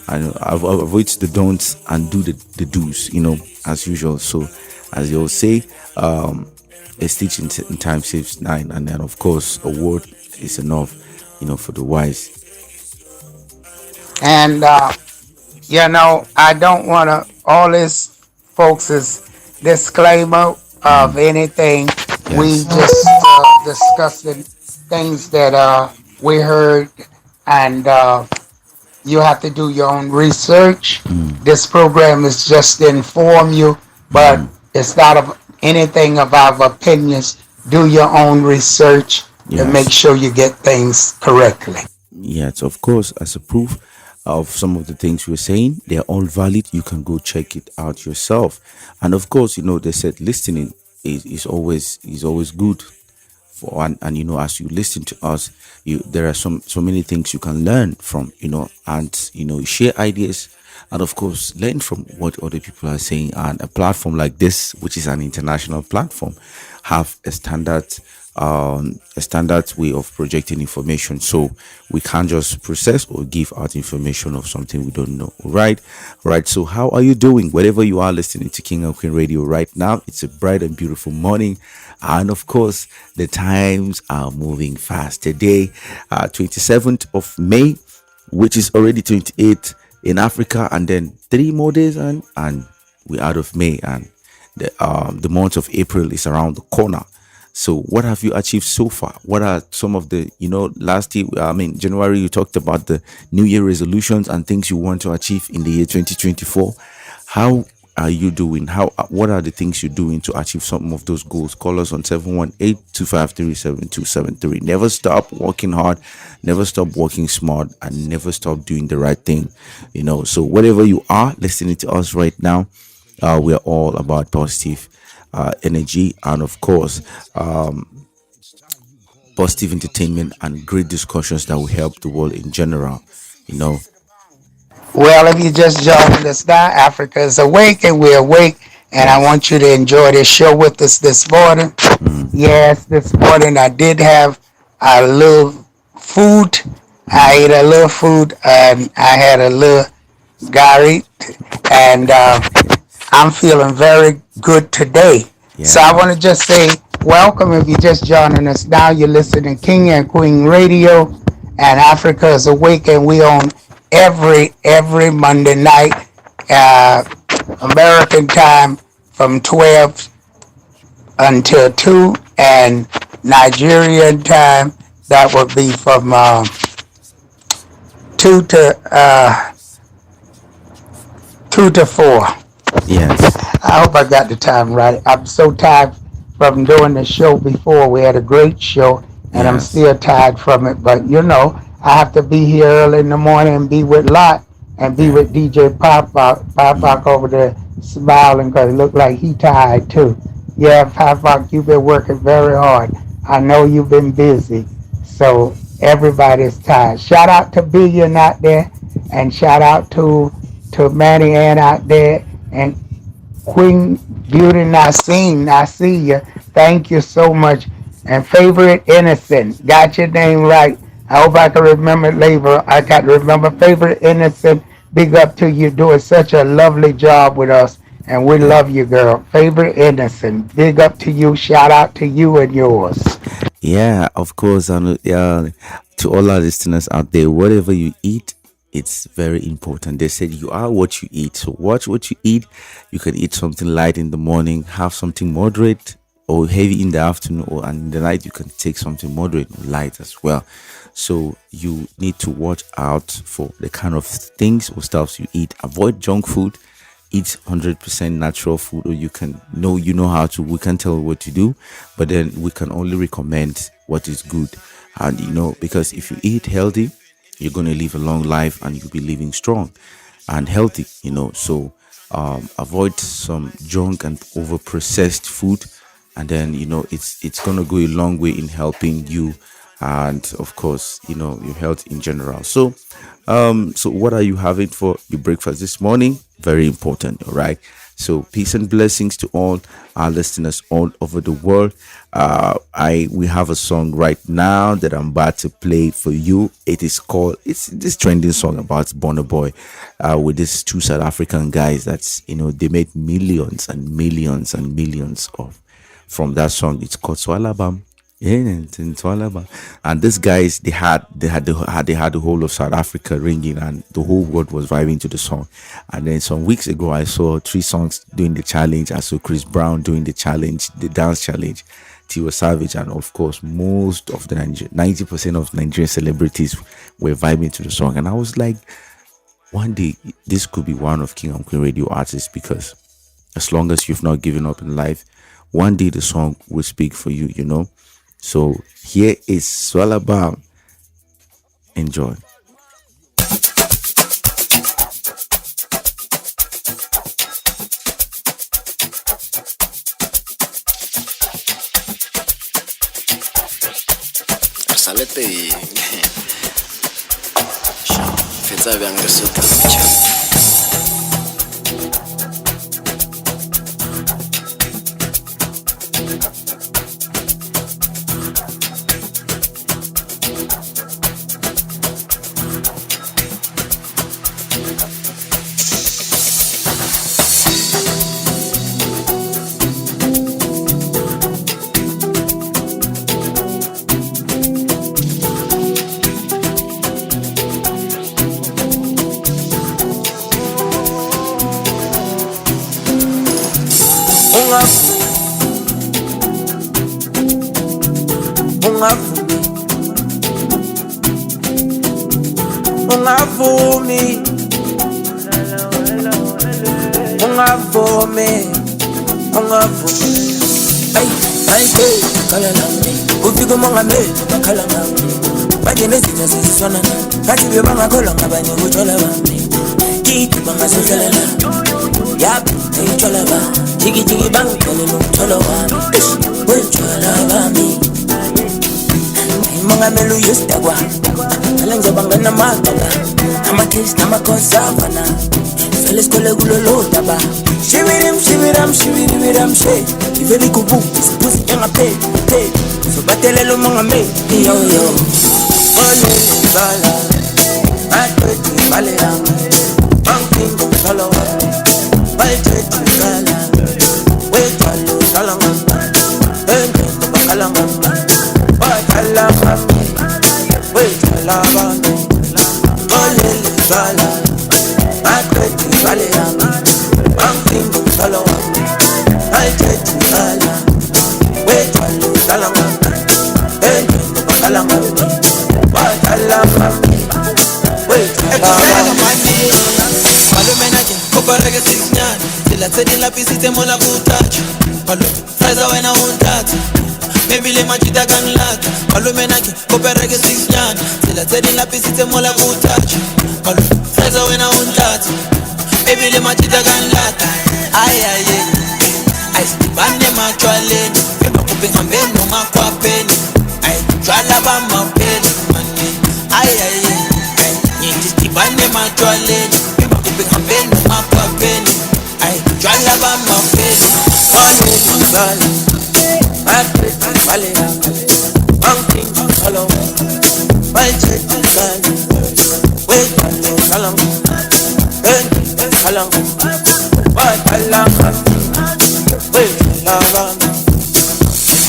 and avoid the don'ts, and do the do's, as usual. So, as you all say, a stitch in time saves 9. And then, of course, a word is enough, for the wise. And, I don't want to, all this, folks, is disclaimer of anything. Yes. We just discussing things that we heard, and you have to do your own research. This program is just to inform you, but it's not of anything of our opinions. Do your own research to make sure you get things correctly. Yes, of course, as a proof of some of the things we're saying, they're all valid. You can go check it out yourself. And of course, they said listening is always good for, and as you listen to us, there are so many things you can learn from, and share ideas, and of course learn from what other people are saying. And a platform like this, which is an international platform, have a standard way of projecting information, so we can't just process or give out information of something we don't know. Right. So how are you doing wherever you are listening to King and Queen Radio right now? It's a bright and beautiful morning, and of course the times are moving fast today, 27th of May, which is already 28th in Africa, and then 3 more days, and we're out of May, and the month of April is around the corner. So, what have you achieved so far? What are some of the, last year, January, you talked about the New Year resolutions and things you want to achieve in the year 2024. How are you doing? What are the things you're doing to achieve some of those goals? Call us on 718-253-7273. Never stop working hard, never stop working smart, and never stop doing the right thing. So whatever you are listening to us right now, we are all about positive energy, and of course positive entertainment and great discussions that will help the world in general. you know Well, if you just joined us now, Africa is awake and we're awake. And I yes. want you to enjoy this show with us this morning. Yes, this morning I did have a little food. I ate a little food and I had a little gari. And I'm feeling very good today. So I Yeah. want to just say welcome if you're just joining us now. You're listening to King and Queen Radio, and Africa is awake, and we on every Monday night, uh, American time from 12 until 2, and Nigerian time that would be from 2 to 2 to 4. Yes. I hope I got the time right. I'm so tired from doing the show before. We had a great show, and I'm Yes. still tired from it. But I have to be here early in the morning and be with Lot and be Yeah. with DJ Pop Mm. over there smiling because it looked like he tired too. Yeah, Pop, you've been working very hard. I know you've been busy. So everybody's tired. Shout out to Billion out there, and shout out to Manny Ann out there, and Queen Beauty Naseen, I see you. Thank you so much. And Favorite Innocent, got your name right. I hope I can remember it later. I got to remember Favorite Innocent. Big up to you doing such a lovely job with us. And we Yeah. love you, girl. Favorite Innocent. Big up to you. Shout out to you and yours. Yeah, of course. And to all our listeners out there, whatever you eat, it's very important. They said you are what you eat. So watch what you eat. You can eat something light in the morning, have something moderate or heavy in the afternoon, or and in the night you can take something moderate or light as well. So you need to watch out for the kind of things or stuffs you eat. Avoid junk food, eat 100% natural food, or you know how to. We can tell what to do, but then we can only recommend what is good. And because if you eat healthy, you're going to live a long life and you'll be living strong and healthy. So avoid some junk and over processed food, and then it's going to go a long way in helping you, and of course your health in general. So what are you having for your breakfast this morning? Very important. All right. So peace and blessings to all our listeners all over the world. We have a song right now that I'm about to play for you. It's this trending song about Burna Boy, with these two South African guys they made millions and millions and millions of from that song. It's called Swalabam. Yeah, it's all about. And these guys, they had the whole of South Africa ringing, and the whole world was vibing to the song. And then some weeks ago, I saw 3 songs doing the challenge. I saw Chris Brown doing the challenge, the dance challenge, Tiwa Savage, and of course, most of the 90% of Nigerian celebrities were vibing to the song. And I was like, one day this could be one of King and Queen Radio artists, because as long as you've not given up in life, one day the song will speak for you. So here is Swalaba. Enjoy. le teng. Fetsa bjang re sotho motjha. Very good book, pussy in a pay. So batelelo mga me, yo. Ole bala, atweti balera, banking solo. Balteti bala, wetalo salama, ende bakalama, bakalama, wetalaba. Ole bala, atweti balera, banking solo. Balteti bala, wetalo salama, ende bakalama, bakalama, wetalaba. Malumenake, koparege signal. Sila tedi la pisite mola kutach. Malu, fraza wena untata. Maybe le majida kan lata. Malumenake, koparege signal. Sila tedi la pisite mola kutach. Malu, fraza wena untata. Maybe le majida kan lata. Ay. Ay, bande machwaleni. Fema kupinga mbeno makwapeni. Ay, jwala ba mapeni. Ay. Nyindi bande machwaleni. Peno mapa peni, ay jwala ba mapeni. Ole bala, atweti balera, banking solo. Balteti bala, wetalo salama, ende bakalama, bakalama, wetalaba.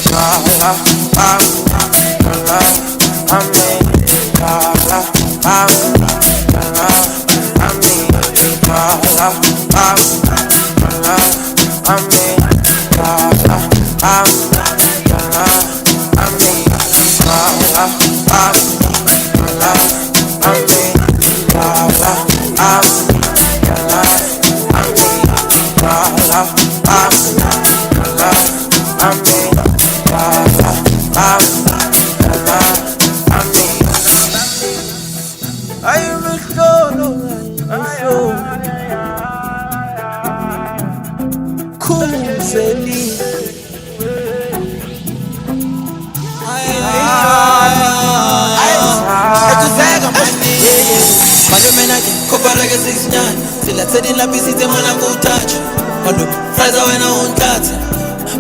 Jwala bala, amen. Jwala bala, amen. Bala, amen. Bala, amen. Bala, amen. Bala, Koparege signal. Sila tedi la pisite mola kutach. Malu, fraza wena untata.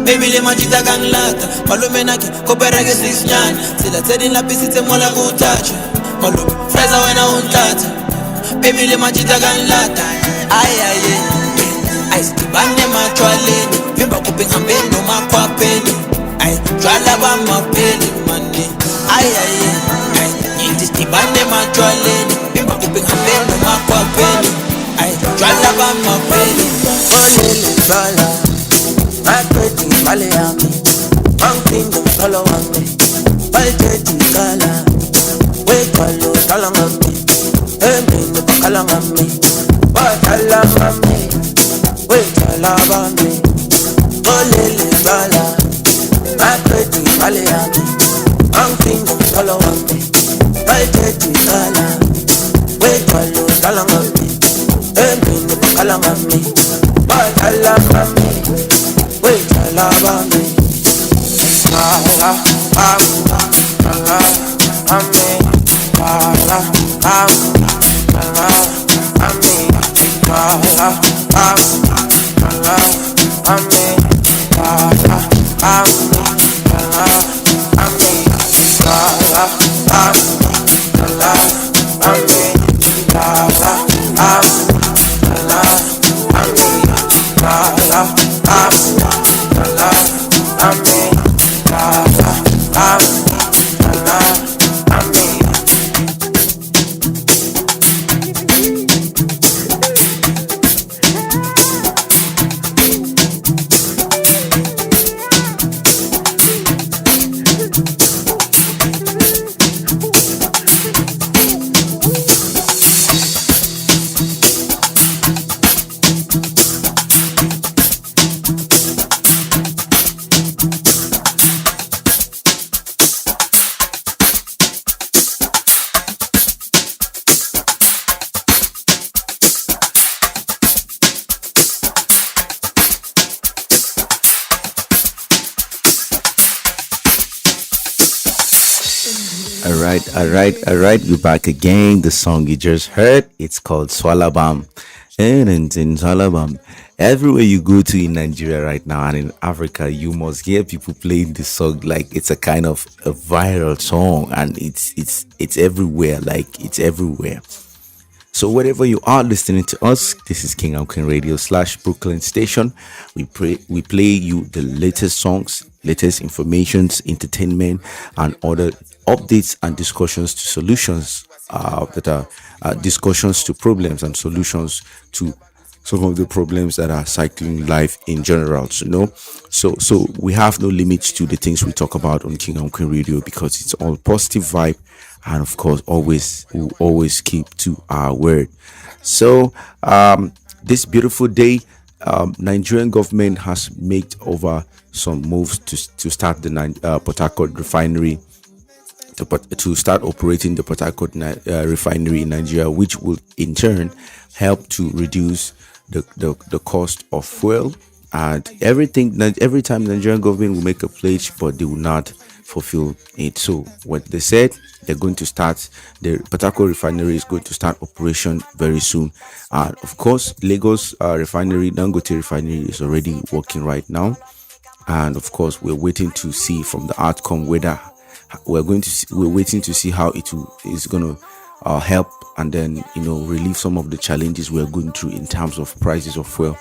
Baby le majida kan lata. Malumenake, koparege signal. Sila tedi la pisite mola kutach. Malu, fraza wena untata. Baby le majida kan lata. Ay. Ay, stibane machwaleni. Vimba kupinga mbeno makwapeni. Ay, jwala ba mapeni mani. Ay. Nyindi stibane machwaleni. Vimba kupinga mbeno makwapeni. Ay, jwala ba mapeni. Ole bala, atweti balera, banking solo. Balteti bala, wetalo salama, ende bakalama, bakalama, wetalaba. Ole bala, atweti balera, banking solo. Balteti bala, wetalo salama, ende bakalama, bakalama, wetalaba. Bala, All right. We're back again. The song you just heard, it's called Swalabam. And in Swalabam, everywhere you go to in Nigeria right now and in Africa, you must hear people playing this song like it's a kind of a viral song, and it's everywhere. Like it's everywhere. So wherever you are listening to us, this is King and Queen Radio / Brooklyn Station. We play you the latest songs, latest informations, entertainment, and other updates and discussions to solutions that are discussions to problems and solutions to some of the problems that are cycling life in general. So we have no limits to the things we talk about on King and Queen Radio because it's all positive vibe, and of course we'll always keep to our word. So this beautiful day, Nigerian government has made over some moves to start the Port Harcourt refinery, to start operating the Port Harcourt refinery in Nigeria, which will in turn help to reduce the cost of fuel and everything. Every time the Nigerian government will make a pledge, but they will not fulfill it. So what they said, they're going to start, the Port Harcourt refinery is going to start operation very soon. Of course, Lagos refinery, Dangote refinery is already working right now. And of course, we're waiting to see from the outcome whether we're waiting to see how is going to help and then relieve some of the challenges we're going through in terms of prices of fuel.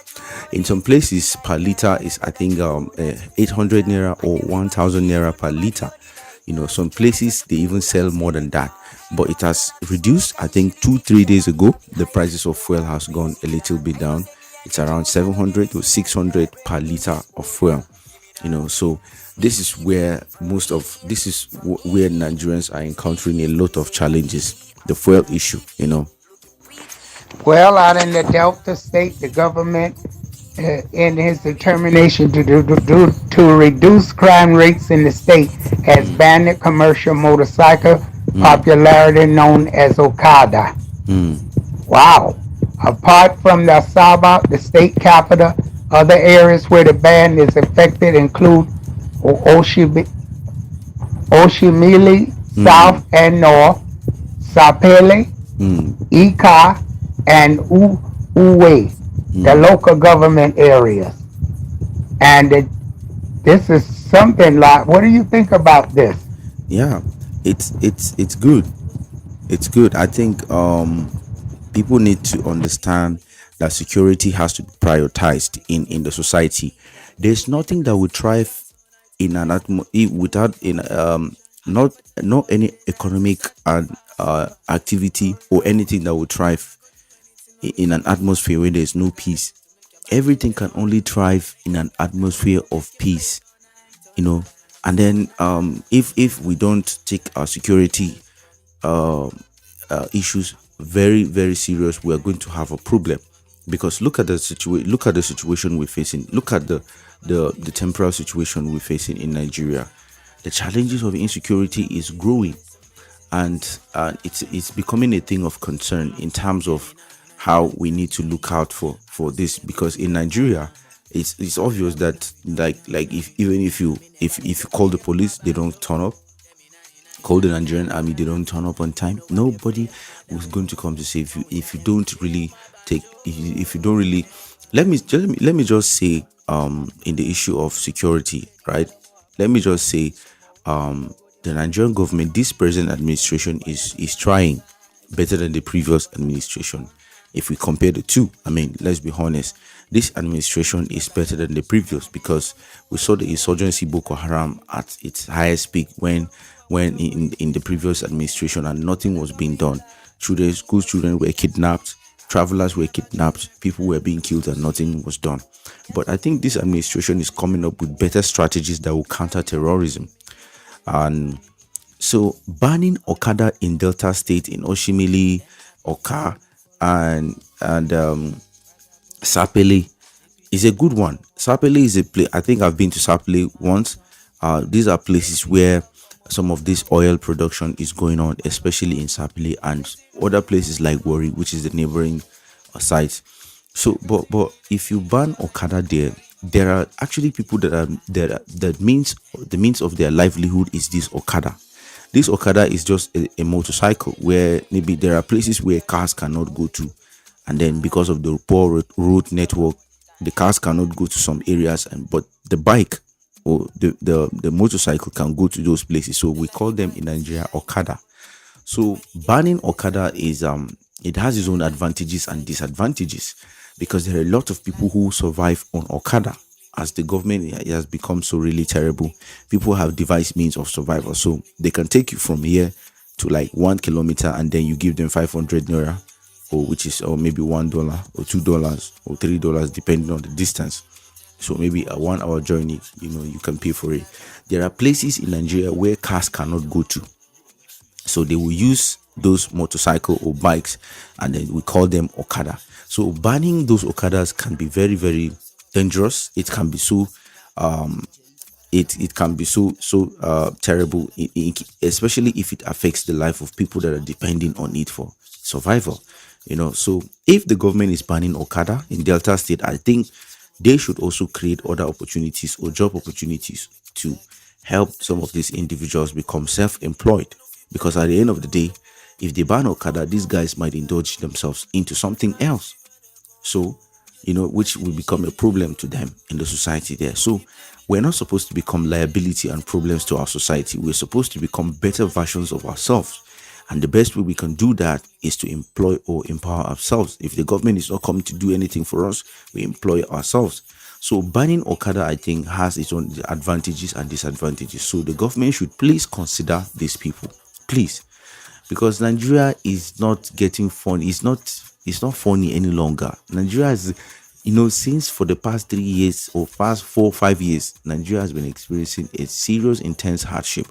In some places per liter is I think 800 naira or 1000 naira per liter. Some places they even sell more than that, but it has reduced. I think 2-3 days ago the prices of fuel has gone a little bit down. It's around 700 to 600 per liter of fuel. So this is where where Nigerians are encountering a lot of challenges, the fuel issue. Well, out in the Delta State, the government, in his determination to reduce crime rates in the state, has banned the commercial motorcycle, popularity known as Okada. Wow. Apart from the Asaba, the state capital, other areas where the ban is affected include Oshimili, South and North, Sapele, Ika, and Uwe, the local government areas. And this is something like, what do you think about this? Yeah, it's good. It's good. I think people need to understand that security has to be prioritized in the society. There's nothing that would thrive in an without not any economic and activity or anything that would thrive in an atmosphere where there's no peace. Everything can only thrive in an atmosphere of peace, and then if we don't take our security issues very, very serious, we are going to have a problem. Because look at the situation we're facing. Look at the temporal situation we're facing in Nigeria. The challenges of insecurity is growing, and it's becoming a thing of concern in terms of how we need to look out for this. Because in Nigeria, it's obvious that like if you call the police, they don't turn up. call the Nigerian army, they don't turn up on time, nobody was going to come to save you if you don't really if you don't really let me just say in the issue of security, right? Let me just say the Nigerian government, this present administration is trying better than the previous administration. If we compare the two, I mean, let's be honest, this administration is better than the previous, because we saw the insurgency Boko Haram at its highest peak when in the previous administration, and nothing was being done. School children were kidnapped, travelers were kidnapped, people were being killed, and nothing was done. But I think this administration is coming up with better strategies that will counter terrorism. And so banning Okada in Delta State, in Oshimili, Oka, and Sapele is a good one. Sapele is a place. I think I've been to Sapele once. These are places where some of this oil production is going on, especially in Sapele and other places like Wari, which is the neighboring site. So, but if you ban Okada there are actually people that are there. That means the means of their livelihood is this Okada. This Okada is just a motorcycle where maybe there are places where cars cannot go to, and then because of the poor road network, the cars cannot go to some areas, but the bike or the motorcycle can go to those places. So we call them in Nigeria Okada. So banning Okada is it has its own advantages and disadvantages, because there are a lot of people who survive on Okada. As the government has become so really terrible, people have devised means of survival. So they can take you from here to like 1 kilometer, and then you give them 500 naira, or maybe $1 or $2 or $3, depending on the distance. So maybe a 1 hour journey, you can pay for it. There are places in Nigeria where cars cannot go to, so they will use those motorcycle or bikes, and then we call them Okada. So banning those Okadas can be very, very dangerous. It can be so it can be so terrible, especially if it affects the life of people that are depending on it for survival. So if the government is banning Okada in Delta State, I think they should also create other opportunities or job opportunities to help some of these individuals become self-employed, because at the end of the day, if they ban Okada, these guys might indulge themselves into something else, so which will become a problem to them in the society there. So we're not supposed to become liability and problems to our society. We're supposed to become better versions of ourselves. And the best way we can do that is to employ or empower ourselves. If the government is not coming to do anything for us, we employ ourselves. So banning Okada, I think, has its own advantages and disadvantages. So the government should please consider these people. Please. Because Nigeria is not getting funny. It's not funny any longer. Nigeria is, since for the past 3 years or past 4 or 5 years, Nigeria has been experiencing a serious, intense hardship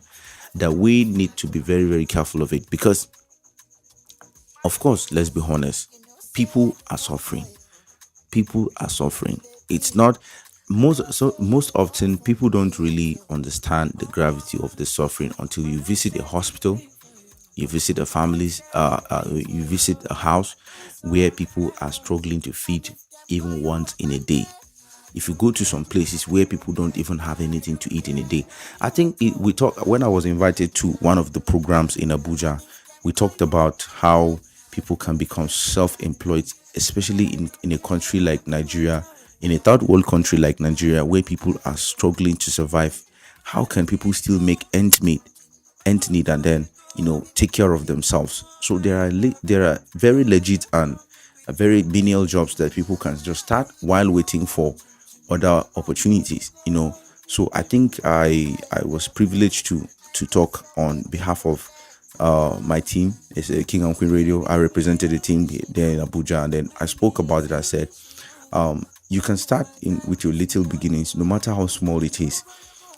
that we need to be very, very careful of it. Because, of course, let's be honest, people are suffering. People are suffering. It's not most often people don't really understand the gravity of the suffering until you visit a hospital. You visit a family's, you visit a house where people are struggling to feed even once in a day. If you go to some places where people don't even have anything to eat in a day, I think when I was invited to one of the programs in Abuja, we talked about how people can become self-employed, especially in a country like Nigeria, in a third world country like Nigeria, where people are struggling to survive. How can people still make ends meet, and then take care of themselves? So there are very legit and very menial jobs that people can just start while waiting for other opportunities. So I think I was privileged to talk on behalf of my team. It's a King and Queen Radio. I represented the team there in Abuja, and then I spoke about it. I said, you can start with your little beginnings, no matter how small it is.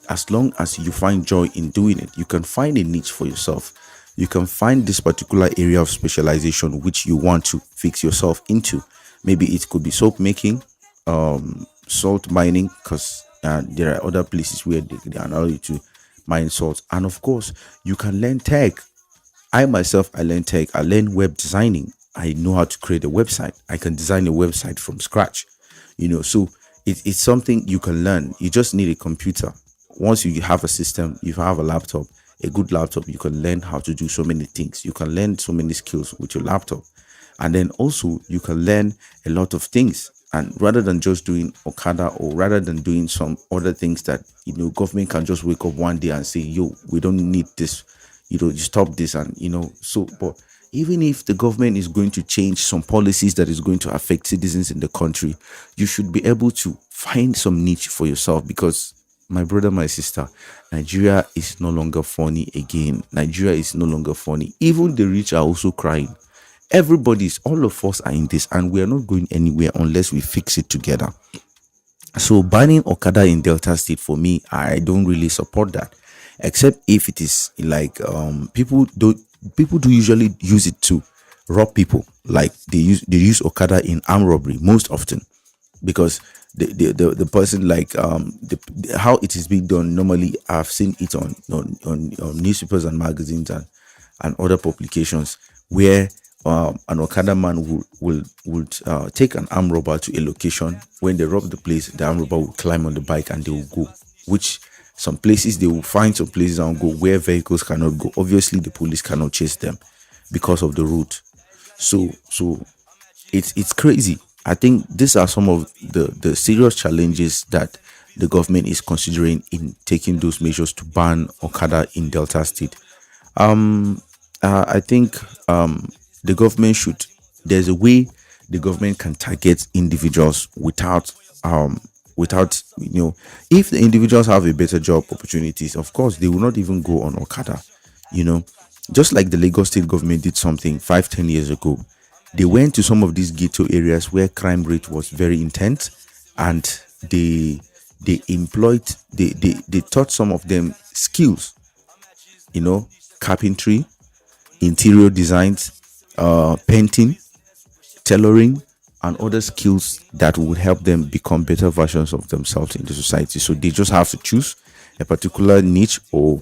As long as you find joy in doing it, you can find a niche for yourself. You can find this particular area of specialization which you want to fix yourself into. Maybe it could be soap making, salt mining, because there are other places where they allow you to mine salt. And of course, you can learn tech. I learn tech. I learn web designing. I know how to create a website. I can design a website from scratch. So it's something you can learn. You just need a computer. Once you have a system, you have a laptop, a good laptop, you can learn how to do so many things. You can learn so many skills with your laptop. And then also you can learn a lot of things. And rather than just doing Okada, or rather than doing some other things that, government can just wake up one day and say, yo, we don't need this, you stop this. And, so, but even if the government is going to change some policies that is going to affect citizens in the country, you should be able to find some niche for yourself. Because my brother, my sister, Nigeria is no longer funny again. Nigeria is no longer funny. Even the rich are also crying. All of us are in this, and we are not going anywhere unless we fix it together. So banning Okada in Delta State, for me, I don't really support that, except if it is like people do usually use it to rob people. Like they use Okada in armed robbery most often, because the person, like how it is being done normally, I've seen it on newspapers and magazines and other publications, where an Okada man would take an armed robber to a location. When they rob the place, the armed robber will climb on the bike and they will go. Which some places they will find some places and go where vehicles cannot go. Obviously, the police cannot chase them because of the route. So it's crazy. I think these are some of the serious challenges that the government is considering in taking those measures to ban Okada in Delta State. I think the government should. There's a way the government can target individuals without if the individuals have a better job opportunities, of course they will not even go on Okada. Just like the Lagos State government did something 5-10 years ago. They went to some of these ghetto areas where crime rate was very intense, and they taught some of them skills, carpentry, interior designs, painting, tailoring, and other skills that would help them become better versions of themselves in the society. So they just have to choose a particular niche or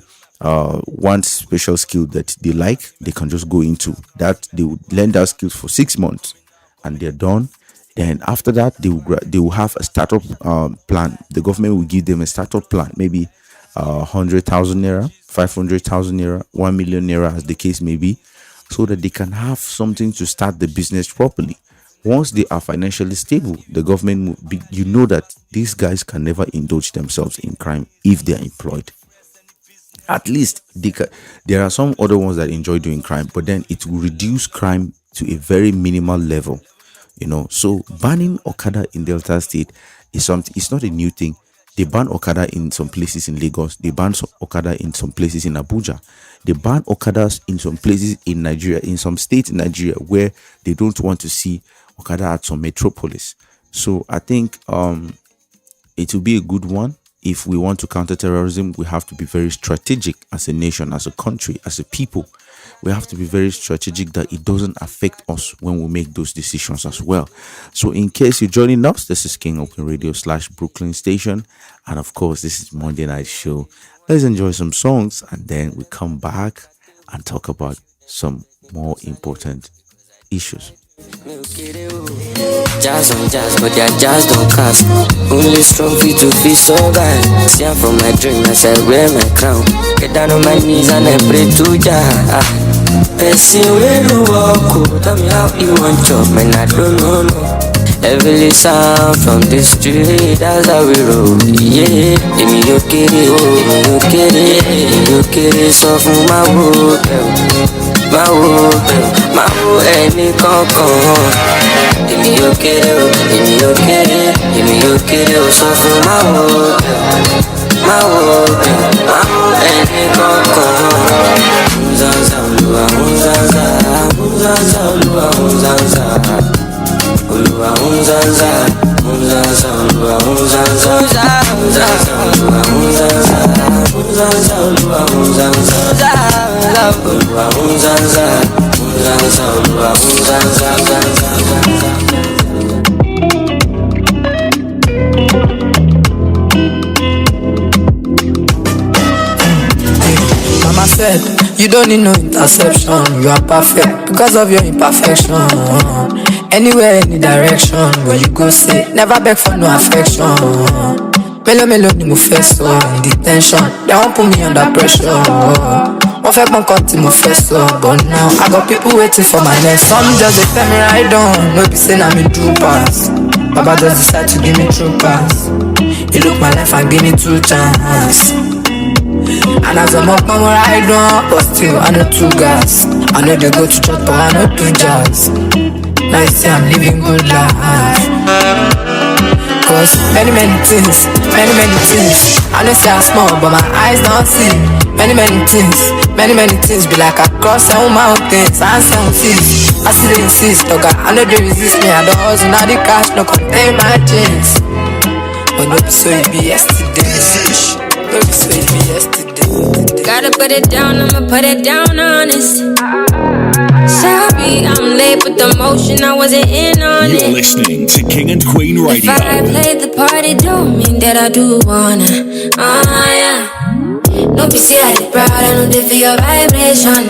one special skill that they like. They can just go into that. They would learn that skills for 6 months and they're done. Then after that, they will have a startup plan. The government will give them a startup plan, maybe 100,000 naira, 500,000 naira, 1 million naira, as the case may be, so that they can have something to start the business properly. Once they are financially stable, the government will be, that these guys can never indulge themselves in crime if they are employed. At least there are some other ones that enjoy doing crime, but then it will reduce crime to a very minimal level. So banning Okada in Delta State is something. It's not a new thing. They ban Okada in some places in Lagos. They ban Okada in some places in Abuja. They ban Okadas in some places in Nigeria, in some states in Nigeria where they don't want to see Okada at some metropolis. So I think it will be a good one. If we want to counter terrorism, we have to be very strategic as a nation, as a country, as a people. We have to be very strategic that it doesn't affect us when we make those decisions as well. So in case you're joining us, this is King Open Radio / Brooklyn Station. And of course, this is Monday Night Show. Let's enjoy some songs and then we come back and talk about some more important issues. Jazz on jazz, but their jazz don't cast. Only strong feet to be so bad. See I'm from my dream as I wear my crown. Get down on my knees and I pray to Jah. Person where you walk, tell me how you want job, man I don't know no. Heavily sound from the street, that's how we roll. Yeah, give me your kitty, so from my wood, any concon. Give me your kitty, so from my wood, any concon. Uluwa unzanza, unzanza, uluwa unzanza, unzanza, uluwa unzanza, unzanza, uluwa unzanza, uluwa unzanza, unzanza, uluwa unzanza, Mama said, you don't need no interception. You are perfect because of your imperfection. Anywhere, any direction, where you go say, never beg for no affection. Melo ni mo fẹ́ sọ, in detention, they won't put me under pressure. fẹ́ pọ́n kan tí mo fẹ́ sọ, but now I got people waiting for my next. Some just dey tell me right on, no be say na me do pass. Baba just decide to give me true pass. He look my life and give me 2 chances. And as I'm up, I'm right on, but still I know 2 gas. I know they go to church, but I know 2 jazz. Now you see I'm living good life. Cause many things. I know say I'm small, but my eyes don't see. Many things be like I cross 7 mountains and 7 seas. I still insist, dog, I know they resist me. I don't hustle, now the cash no contain my jeans. But no be so it be yesterday. No be so it be yesterday. Gotta put it down, I'ma put it down honest. Sorry, I'm late, but the motion I wasn't in on it. You're listening to King and Queen Radio. If I played the party, don't mean that I do wanna. Yeah. Don't be see I proud, I know they feel your vibration.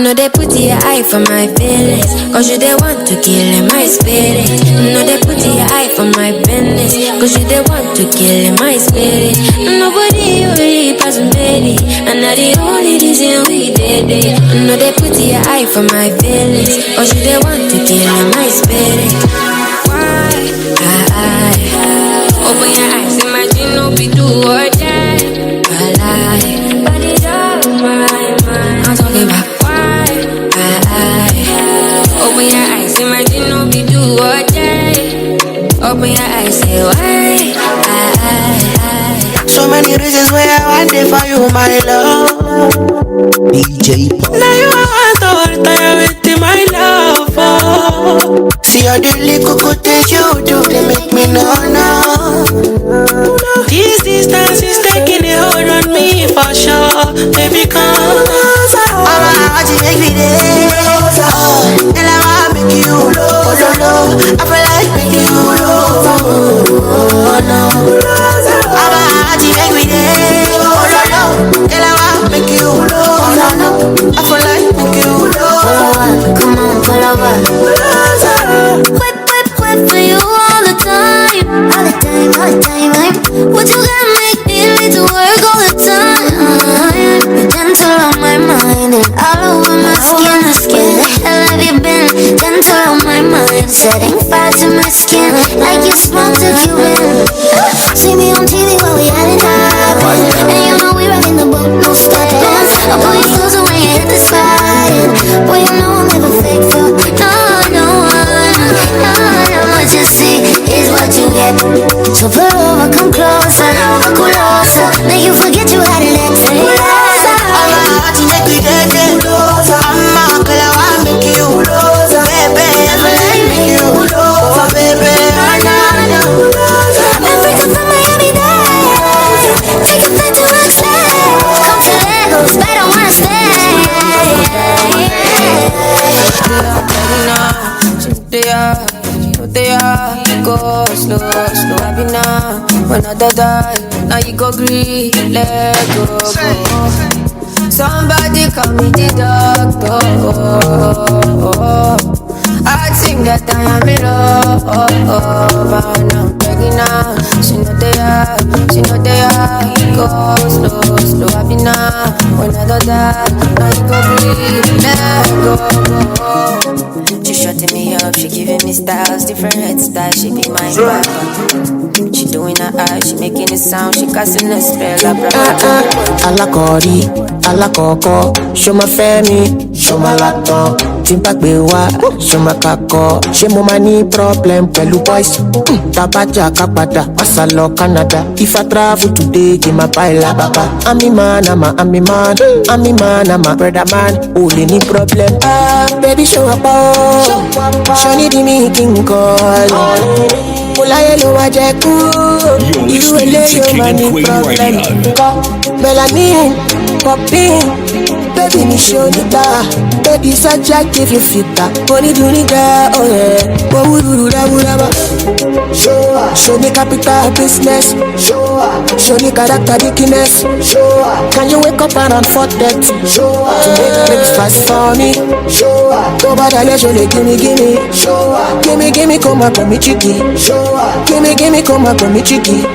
No, they put your eye for my feelings, cause you they want to kill in my spirit. No, they put your eye for my business, cause you they want to kill in my spirit. Nobody really pass me, and not the only reason we did it. No, they put your eye for my feelings, cause you they want to kill in my spirit. Why? Open your eyes, imagine no be do or die. I lie, but it's all my mind. I'm talking about why. Open your eyes, imagine no be do or die. Open your eyes, say why. So many reasons why I want it for you, my love. DJ Paul. Now you want to retire with my love. Oh. See how the little could take you do, they make me no. This distance is taking a hold on me for sure. Baby, come closer. I want to make me there. And I want to make you low. I feel like make you low. No. I want to make me there. And I want to make you low. I feel like make you low. Come on, pull over. Whip for you all the time. What you gotta make me need to work all the time. You're gentle on my mind and all over my skin. Where the hell have you been? Gentle on my mind, setting fire to my skin like you smoked a Cuban. See me on TV while we had it happen, and you know we rockin' the boat, no stopping. I'll pull you closer when you hit the spot. Boy, you know I'm never fake for no one. What you see is what you get. So pull over, come closer, make you forget you had an ex. I want to make you dead. I'm a girl, I want to make you low. Baby, I feel like make you low. Baby, Africa from Miami Dade, take a flight to Oxford. Come to Lagos, but I don't wanna stay. Go slow, happy now. When I die, now you go green, let go. Somebody call me the doctor. I think that I am in love. And I'm begging now. She know they are. Go slow, happy now. When I die, now you go green, let go. She shutting me up, she giving me styles, different head styles, she be my vibe. She doing her eyes, she making it sound, she casting a spell. Alakori, alakoko, show my family, show my lato. Timpak bewa, show my kako. She mo money problem, pelu boys. Tabaja kapada, masalo Canada. If I travel today, give my baila baba. I'm a man, I'm a brother man. Only any problem, baby show up. Show me the meeting call. Pula yellow wajeku. You will your money problem. Melanin, popping. Baby me show you that. Baby such a give you feedback. Only do need that, oh yeah. Show me capital business. Show me character weakness. Can you wake up around 4:30? To make breakfast for me. Go bad I let you gimme, come up on me chicky. Gimme, come up on me chicky.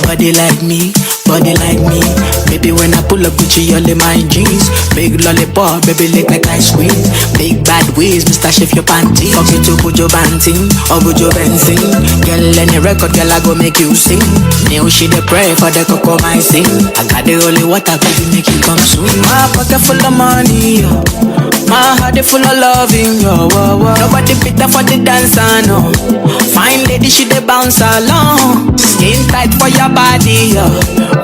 Body like me, body like me. Baby, when I pull up Gucci, all in my jeans. Big lollipop, baby, lick like ice cream. Big bad ways, Mr. Shift your panty. Fuck you to Bujo Banting or Bujo Benzing. Girl, any record, girl, I go make you sing. New she the pray for the cocoa my sing. I got the holy water, baby, make you come soon. My pocket full of money, yo. My heart is full of loving, yo. Whoa, whoa. Nobody better for the dancer, no. Fine lady, she the bounce along. Skin tight for your body, yo.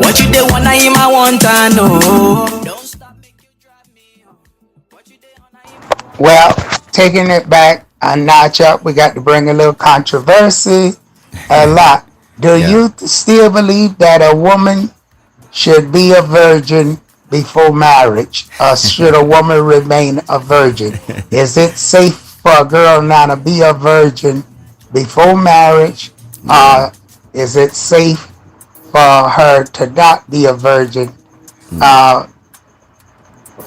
What you they wanna him, I want to know. Well, taking it back a notch up, we got to bring a little controversy. A lot. Do you still believe that a woman should be a virgin before marriage, or should a woman remain a virgin? Is it safe for a girl now to be a virgin before marriage, or is it safe for her to not be a virgin?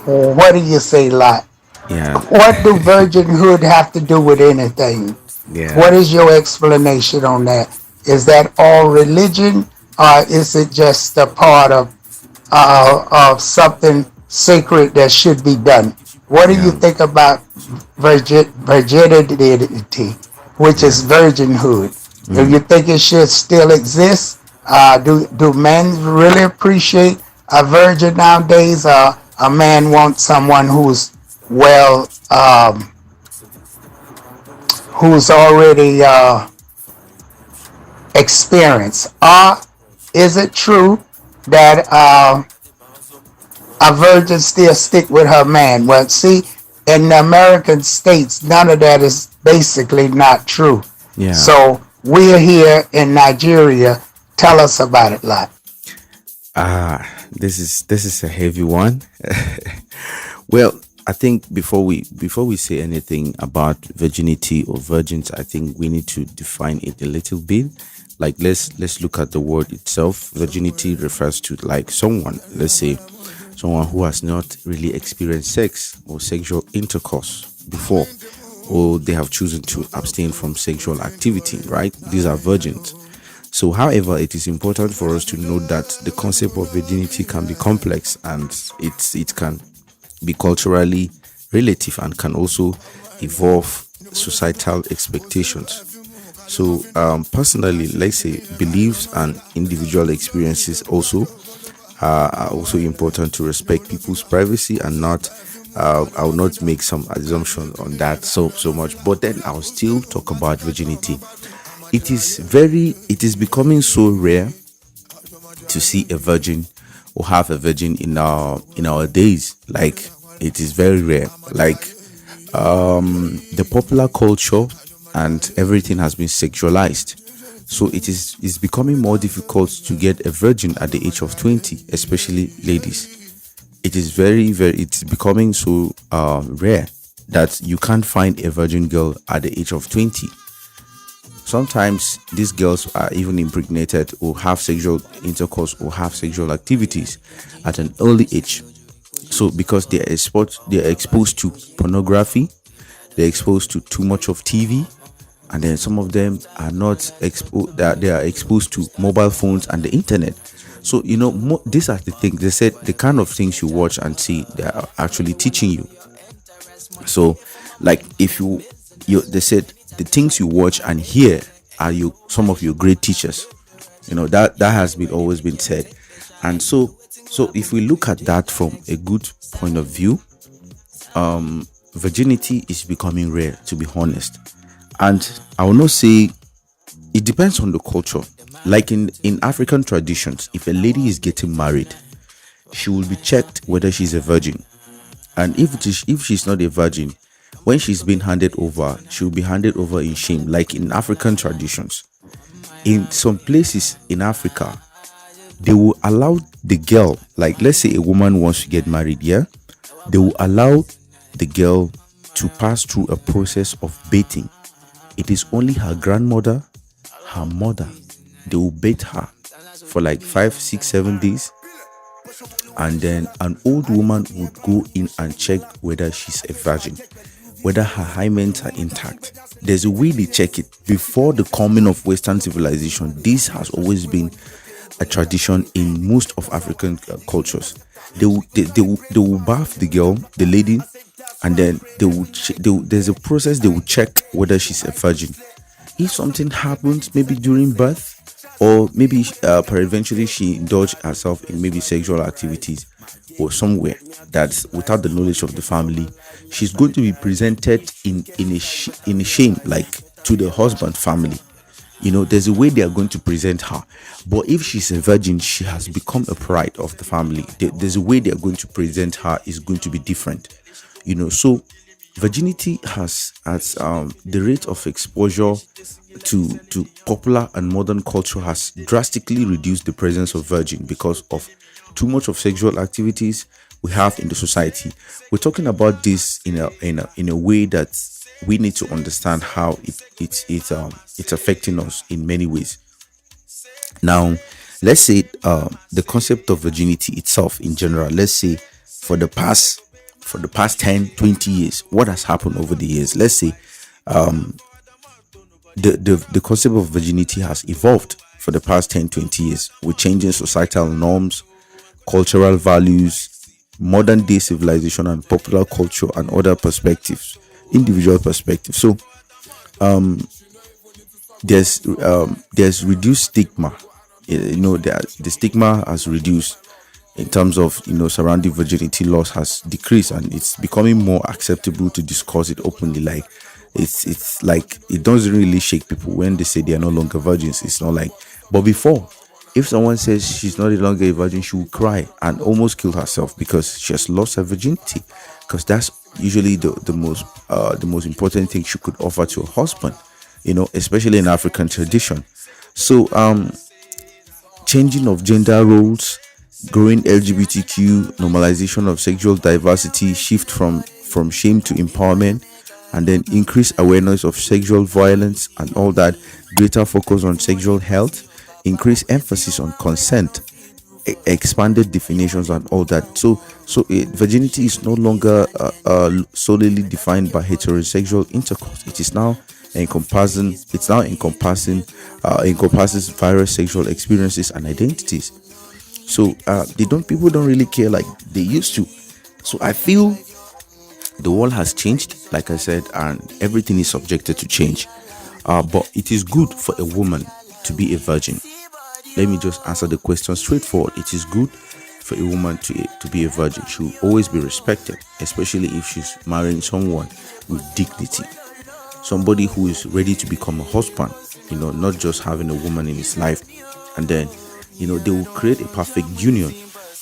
What do you say, Lot? Yeah. What do virginhood have to do with anything? Yeah. What is your explanation on that? Is that all religion, or is it just a part of something sacred that should be done? What do you think about virginity, which is virginhood? Do you think it should still exist? Do men really appreciate a virgin nowadays? A man wants someone who's who's already experienced? Or is it true that a virgin still stick with her man? Well, see, in the American states, none of that is basically not true. Yeah. So we're here in Nigeria. Tell us about it, Lot. This is a heavy one. Well, I think before we say anything about virginity or virgins, I think we need to define it a little bit. Like let's look at the word itself. Virginity refers to like someone, let's say someone who has not really experienced sex or sexual intercourse before, or they have chosen to abstain from sexual activity, right? These are virgins. So, however, it is important for us to note that the concept of virginity can be complex, and it can be culturally relative and can also evolve societal expectations. So, personally, let's say beliefs and individual experiences also are also important to respect people's privacy and not. I will not make some assumption on that so much, but then I'll still talk about virginity. It is becoming so rare to see a virgin or have a virgin in our days. Like, it is very rare. Like, the popular culture and everything has been sexualized, so it's becoming more difficult to get a virgin at the age of 20, especially ladies. It is it's becoming so rare that you can't find a virgin girl at the age of 20. Sometimes these girls are even impregnated or have sexual intercourse or have sexual activities at an early age. So because they are exposed to pornography, they're exposed to too much of TV, and then some of them are not exposed. They are exposed to mobile phones and the internet. So these are the things. They said the kind of things you watch and see, they are actually teaching you. So, like if they said the things you watch and hear are some of your great teachers. That has always been said. And so if we look at that from a good point of view, virginity is becoming rare, to be honest. And I will not say it depends on the culture. Like in African traditions, if a lady is getting married, she will be checked whether she's a virgin. And if she's not a virgin, when she's been handed over, she'll be handed over in shame, like in African traditions. In some places in Africa, they will allow the girl, like let's say a woman wants to get married, they will allow the girl to pass through a process of bathing. It is only her grandmother, her mother, they will bathe her for like 5, 6, 7 days. And then an old woman would go in and check whether she's a virgin, whether her hymens are intact. There's a way they check it. Before the coming of Western civilization, this has always been a tradition in most of African cultures. They will bath the girl, the lady, and then there's a process. They will check whether she's a virgin. If something happens, maybe during birth, or maybe eventually she indulged herself in maybe sexual activities or somewhere that's without the knowledge of the family, she's going to be presented in a shame, like to the husband family. There's a way they are going to present her. But if she's a virgin, she has become a pride of the family. There's a way they are going to present her is going to be different. So virginity has the rate of exposure to popular and modern culture has drastically reduced the presence of virgin because of too much of sexual activities we have in the society. We're talking about this in a way that we need to understand how it's affecting us in many ways. Now, let's say the concept of virginity itself in general, let's say for the past 10-20 years, what has happened over the years? Let's say the concept of virginity has evolved for the past 10-20 years with changing societal norms, cultural values, modern day civilization, and popular culture and other perspectives, individual perspectives. So there's reduced stigma. The stigma has reduced in terms of surrounding virginity laws has decreased, and it's becoming more acceptable to discuss it openly. Like it's like it doesn't really shake people when they say they are no longer virgins. It's not like, but before, if someone says she's not any longer a virgin, she will cry and almost kill herself because she has lost her virginity, because that's usually the most important thing she could offer to her husband, especially in African tradition. So changing of gender roles, growing LGBTQ, normalization of sexual diversity, shift from shame to empowerment, and then increased awareness of sexual violence and all that, greater focus on sexual health, increased emphasis on consent, expanded definitions and all that. So virginity is no longer solely defined by heterosexual intercourse. It is now encompasses various sexual experiences and identities. So people don't really care like they used to. So I feel the world has changed, like I said, and everything is subjected to change. But it is good for a woman to be a virgin. Let me just answer the question straightforward. It is good for a woman to be a virgin. She will always be respected, especially if she's marrying someone with dignity, somebody who is ready to become a husband, not just having a woman in his life. And then they will create a perfect union,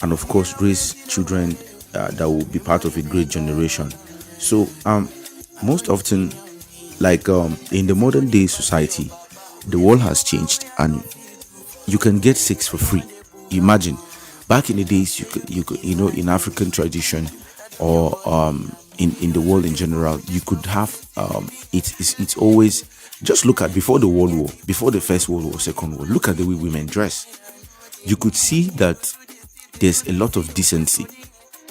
and of course raise children that will be part of a great generation. So most often, like in the modern day society, the world has changed and you can get sex for free. Imagine back in the days, you could in African tradition or in the world in general, you could have it's always, just look at before the First World War, Second World, look at the way women dress. You could see that there's a lot of decency.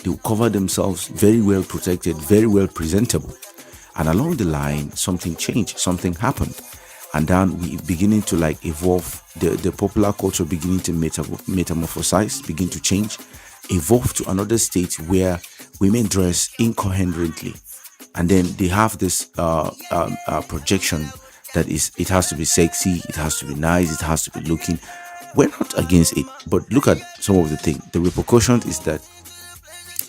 They will cover themselves, very well protected, very well presentable. And along the line, something changed, something happened. And then we beginning to evolve, the popular culture beginning to metamorphosize, begin to change, evolve to another state where women dress incoherently. And then they have this projection that it has to be sexy, it has to be nice, it has to be looking. We're not against it, but look at some of the things. The repercussion is that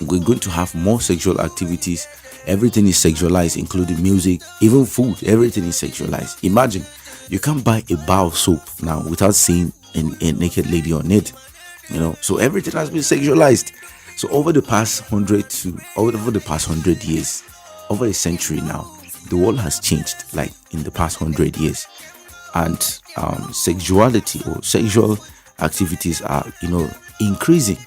we're going to have more sexual activities. Everything is sexualized, including music, even food. Everything is sexualized. Imagine, you can't buy a bar of soap now without seeing a naked lady on it. So everything has been sexualized. So over the past 100 years, over a century now, the world has changed. Like in the past 100 years, and sexuality or sexual activities are increasing.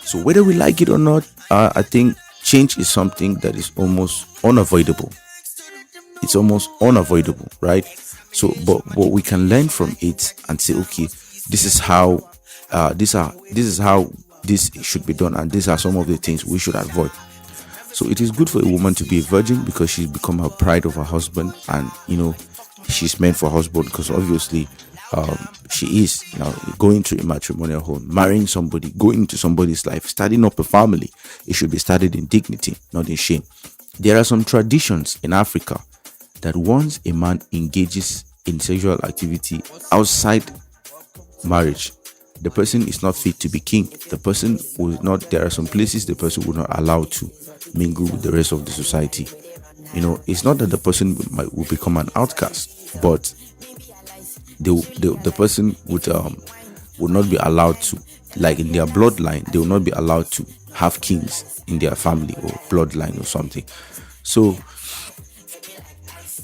So whether we like it or not, I think change is something that is almost unavoidable. It's almost unavoidable, right? So but we can learn from it and say, okay, this is how this should be done, and these are some of the things we should avoid. So it is good for a woman to be a virgin because she's become her pride of her husband, and she's meant for her husband, because obviously she is now going to a matrimonial home, marrying somebody, going into somebody's life, starting up a family. It should be started in dignity, not in shame. There are some traditions in Africa that once a man engages in sexual activity outside marriage, the person is not fit to be king. The person will not, there are some places the person will not allow to mingle with the rest of the society. It's not that the person will become an outcast, but the person would not be allowed to, like in their bloodline, they will not be allowed to have kings in their family or bloodline or something. So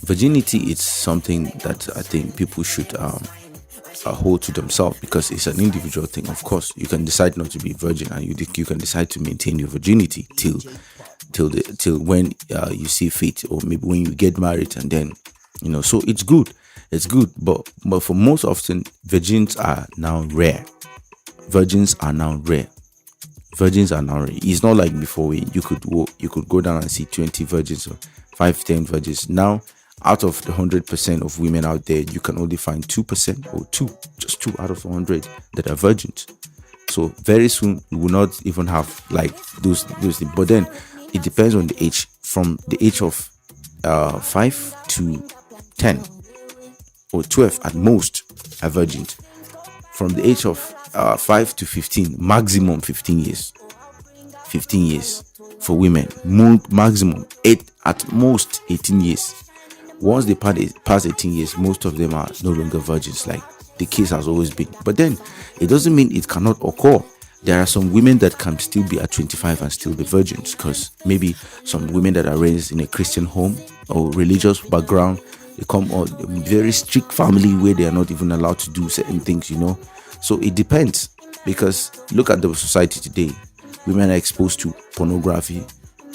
virginity is something that I think people should hold to themselves, because it's an individual thing. Of course, you can decide not to be virgin, and you can decide to maintain your virginity till when you see fit, or maybe when you get married, and then so it's good, but for most often, virgins are now rare. It's not like before, where you could go down and see 20 virgins or 5-10 virgins. Now, out of the 100% of women out there, you can only find 2% or just 2 out of 100 that are virgins. So very soon we will not even have like those things. But then it depends on the age. From the age of 5 to 10 or 12 at most are virgins. From the age of 5 to 15, maximum 15 years. 15 years for women, maximum 8, at most 18 years. Once they pass 18 years, most of them are no longer virgins, like the case has always been. But then it doesn't mean it cannot occur. There are some women that can still be at 25 and still be virgins, because maybe some women that are raised in a Christian home or religious background, they come from a very strict family where they are not even allowed to do certain things, So it depends, because look at the society today. Women are exposed to pornography,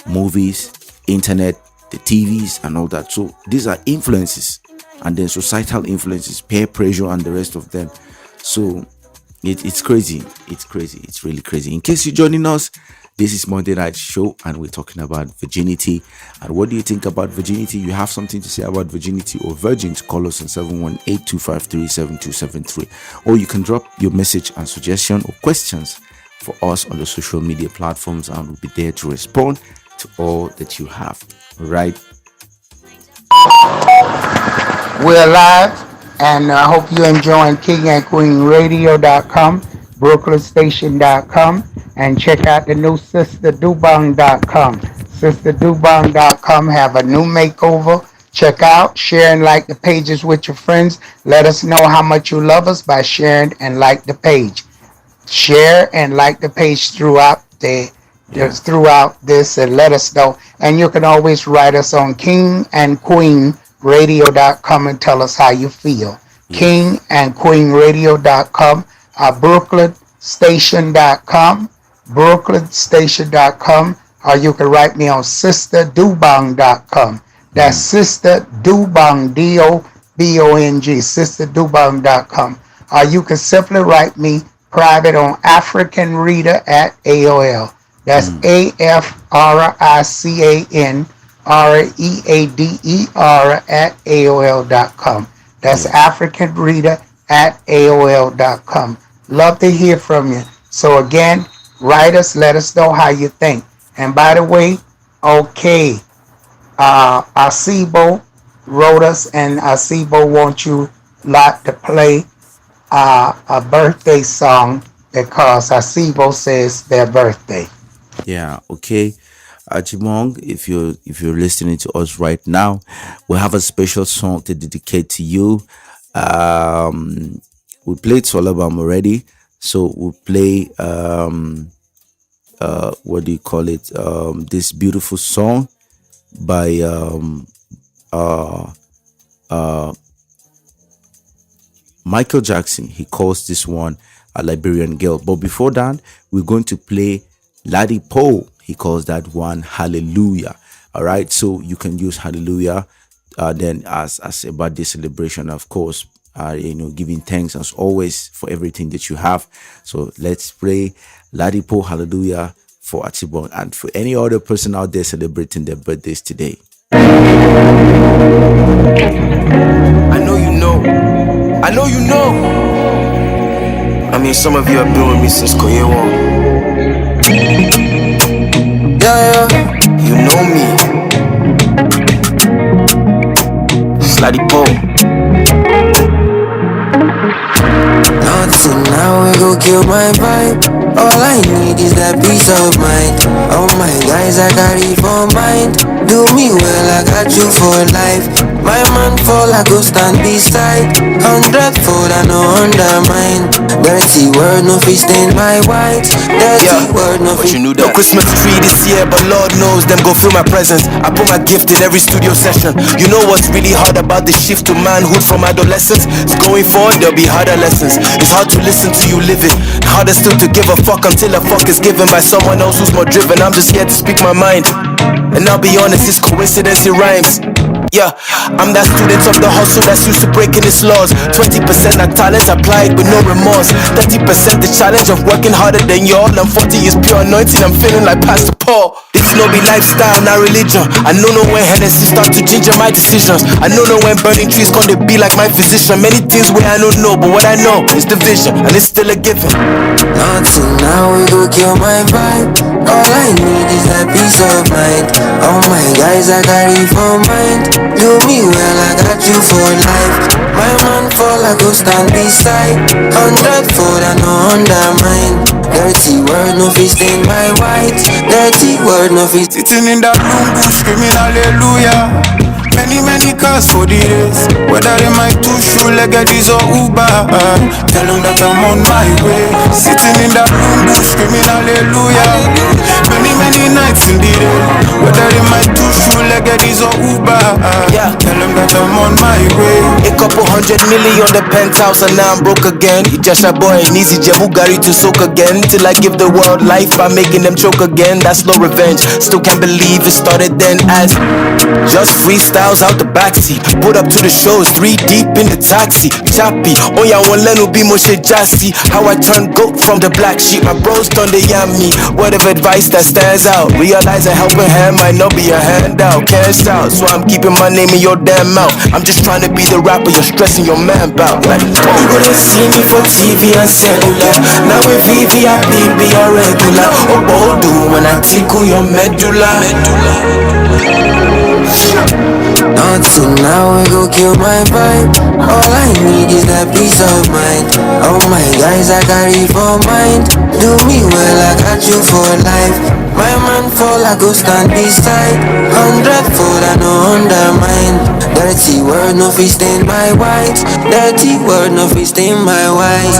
movies, internet, the TVs and all that. So these are influences, and then societal influences, peer pressure and the rest of them. So it's crazy. It's really crazy. In case you're joining us, this is Monday Night Show, and we're talking about virginity. And what do you think about virginity? You have something to say about virginity or virgins? Call us on 718-253-7273, or you can drop your message and suggestion or questions for us on the social media platforms, and we'll be there to respond to all that you have. All right. We're live, and I hope you're enjoying KingandQueenRadio.com, BrooklynStation.com, and check out the new SisterDubong.com. SisterDubong.com have a new makeover. Check out, share, and like the pages with your friends. Let us know how much you love us by sharing and like the page. Share and like the page throughout this, and let us know. And you can always write us on KingandQueenRadio.com and tell us how you feel. KingandQueenRadio.com, BrooklynStation.com, BrooklynStation.com, or you can write me on SisterDubong.com. That's Sister Dobong, Dobong, SisterDubong.com. Or you can simply write me private on African Reader at AOL. That's AFRICANREADER at AOL.com. That's African Reader at AOL.com. Love to hear from you. So again, write us, let us know how you think. And by the way, Asibo wrote us, and Asibo wants you lot to play a birthday song, because Asibo says their birthday. Yeah, okay. Chimong, if you're listening to us right now, we have a special song to dedicate to you. We played Solabam already, so we'll play what do you call it? This beautiful song by Michael Jackson. He calls this one a Liberian Girl. But before that, we're going to play Ladipo. He calls that one Hallelujah. All right, so you can use Hallelujah then as a birthday celebration, of course. Giving thanks as always for everything that you have. So let's pray Ladipo Hallelujah for Atibon and for any other person out there celebrating their birthdays today. I know you know I know you know. I mean, some of you have been with me since Koye One. Yeah, you know me. Slutty Pole. Nothing now, we go kill my vibe. All I need is that peace of mind. All my guys I carry for mind. Do me well, I got you for life. My man fall, I go stand beside. 100-fold, I no undermine. Dirty word, no face stain my white. Dirty word, no face. You knew that. No Christmas tree this year, but Lord knows them go feel my presence. I put my gift in every studio session. You know what's really hard about the shift to manhood from adolescence? It's going forward, there'll be harder lessons. It's hard to listen to you live it. Harder still to give a fuck until a fuck is given by someone else who's more driven. I'm just here to speak my mind. And I'll be honest, it's coincidence, it rhymes. Yeah, I'm that student of the hustle that's used to breaking its laws. 20% that talent applied with no remorse. 30% the challenge of working harder than y'all. And 40 is pure anointing, I'm feeling like Pastor Paul. This no be lifestyle, not religion. I know when Hennessy start to ginger my decisions. I know when burning trees gonna be like my physician. Many things where I don't know, but what I know is the vision, and it's still a given. Nothing now, we go kill my vibe. All I need is that peace of mind. All my guys I carry for mind. Do me well, I got you for life. My man fall, I go stand beside. 100-fold, I no undermine. Dirty word, no face stain my white. Dirty word, no face. Sitting in that lungu, screaming hallelujah. Many cars for the race. Whether in my two shoe leggedies or Uber, tell them that I'm on my way. Sitting in that lungu, screaming hallelujah. Many nights in the day. Whether in my two shoe leggedies or Uber, tell them that I'm on my way. A couple 100 million on the penthouse and now I'm broke again. It's just a boy, an easy Jebugari to soak again. Till I give the world life by making them choke again. That's no revenge. Still can't believe it started then as just freestyles out the backseat. Put up to the shows, 3 deep in the taxi. Chappy, oh yeah, one leno be moshe jassy. How I turn goat from the black sheep. My bros done they yam me. Word of advice that stands out. Realize a helping hand might not be a handout. Can't shout, so I'm keeping my name in your damn mouth. I'm just trying to be the rapper you're stressing your man about. Like, you gonna see me for TV and cellular. Now with VV I be a regular. Oh, do when I tickle your medulla. Nothing now, we go kill my vibe. All I need is that peace of mind. All my guys I carry for mind. Do me well, I got you for life. My man fall, I go stand beside. 100-fold, I no undermine. Dirty word, no face stain my white. Dirty word, no face stain my white.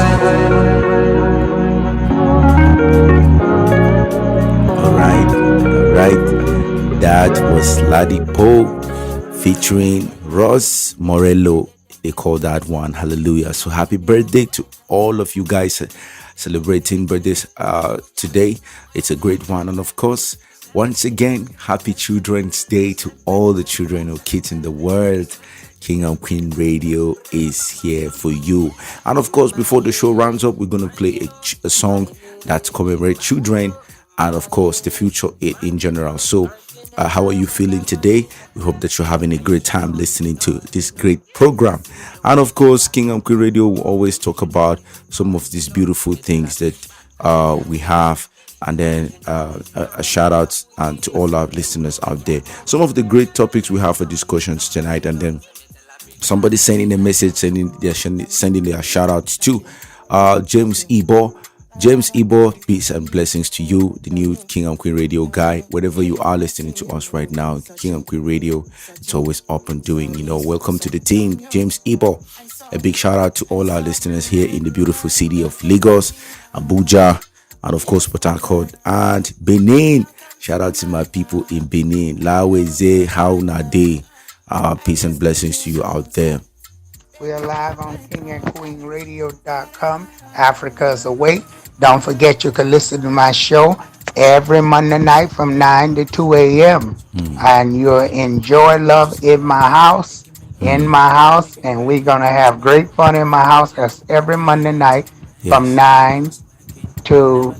Alright, that was Ladipo featuring Ross Morello. They call that one Hallelujah. So happy birthday to all of you guys celebrating birthdays today. It's a great one. And of course, once again, happy Children's Day to all the children or kids in the world. King and Queen Radio is here for you. And of course, before the show rounds up, we're going to play a song that commemorates children and of course the future in general. So how are you feeling today? We hope that you're having a great time listening to this great program. And of course, King and Queen Radio will always talk about some of these beautiful things that we have. And then a shout out to all our listeners out there. Some of the great topics we have for discussions tonight. And then somebody sending a message, sending their shout outs to James Ebo. James Ibo, peace and blessings to you, the new King and Queen Radio guy. Wherever you are listening to us right now, King and Queen Radio, it's always up and doing. Welcome to the team, James Ibo. A big shout out to all our listeners here in the beautiful city of Lagos, Abuja, and of course Port Harcourt and Benin. Shout out to my people in Benin. Laweze, how na day. Peace and blessings to you out there. We are live on kingandqueenradio.com. Africa is awake. Don't forget you can listen to my show every Monday night from 9 to 2 a.m. And you'll enjoy love in my house, and we're going to have great fun in my house. That's every Monday night from 9 to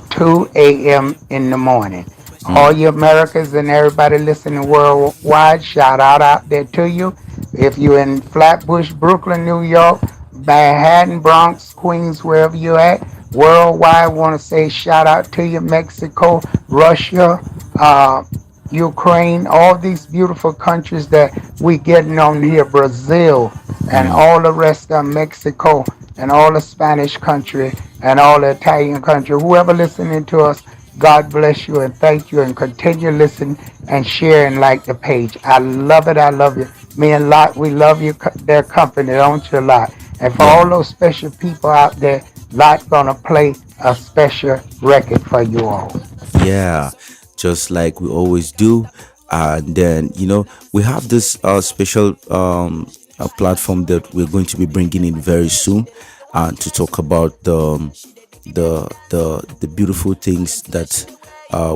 2 a.m. in the morning. All you Americans and everybody listening worldwide, shout out there to you. If you're in Flatbush, Brooklyn, New York, Manhattan, Bronx, Queens, wherever you're at, worldwide, want to say shout out to you, Mexico, Russia, uh, Ukraine, all these beautiful countries that we getting on here, Brazil, and all the rest of Mexico, and all the Spanish country, and all the Italian country. Whoever listening to us, God bless you and thank you, and continue listening and sharing like the page. I love it. I love you. Me and Lot, we love you, their company, don't you, Lot? And for all those special people out there, Lot gonna play a special record for you all. Yeah, just like we always do. And then, we have this special platform that we're going to be bringing in very soon, to talk about the beautiful things that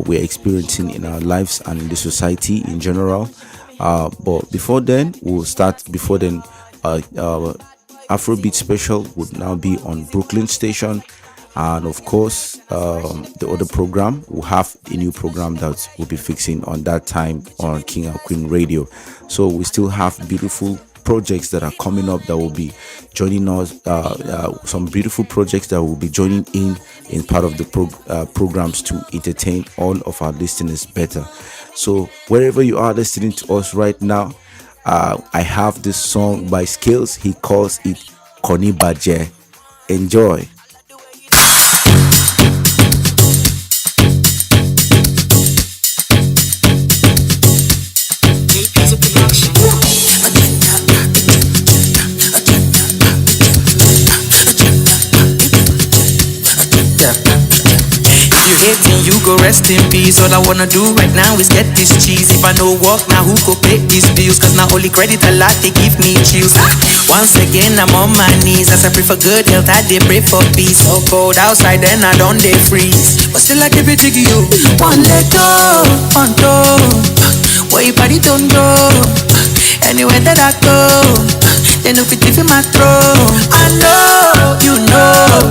we're experiencing in our lives and in the society in general. But before then, Afrobeat Special would now be on Brooklyn Station. And of course, the other program will have a new program that will be fixing on that time on King and Queen Radio. So we still have beautiful projects that are coming up that will be joining us, some beautiful projects that will be joining in part of the programs to entertain all of our listeners better. So wherever you are listening to us right now, I have this song by Skills. He calls it Koni Baje. Enjoy. Hating, you go rest in peace. All I wanna do right now is get this cheese. If I no work now, who go pay these bills? Cause now only credit a lot, they give me chills. Once again, I'm on my knees. As I pray for good health, I dey pray for peace. So cold outside, then I don't dey freeze. But still I keep it jiggy, you. One leg go, one toe. Where your body don't go. Anywhere that I go, they no fit in my throat. I know, you know.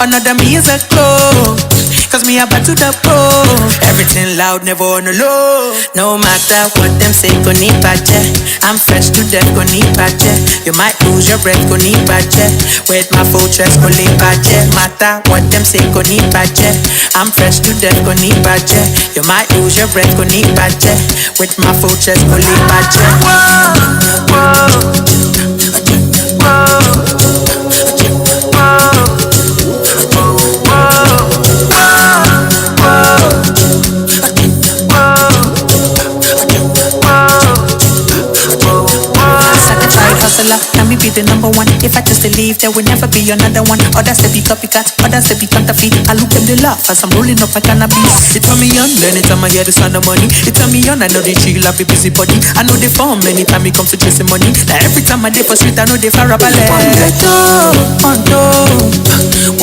Another me is a glow. Cause me about to the pro. Everything loud, never on the low. No matter what them say, go need bache. I'm fresh to death, go need bache. You might lose your breath, go need bache. With my full chest, go need bache. Matter what them say, go need bache. I'm fresh to death, go need bache. You might lose your breath, go need bache. With my full chest, go need bache. Whoa, whoa, whoa. Let me be the number one. If I just leave, there will never be another one. Others they be copycats, others they be counterfeit. I look them, they laugh as I'm rolling up my cannabis. It turn me on, anytime I hear the sound of money. It turn me on, I know they chill, I be busy body. I know they form anytime it comes to chasing money. Now every time I dey for street, I know they far up a leg. One door,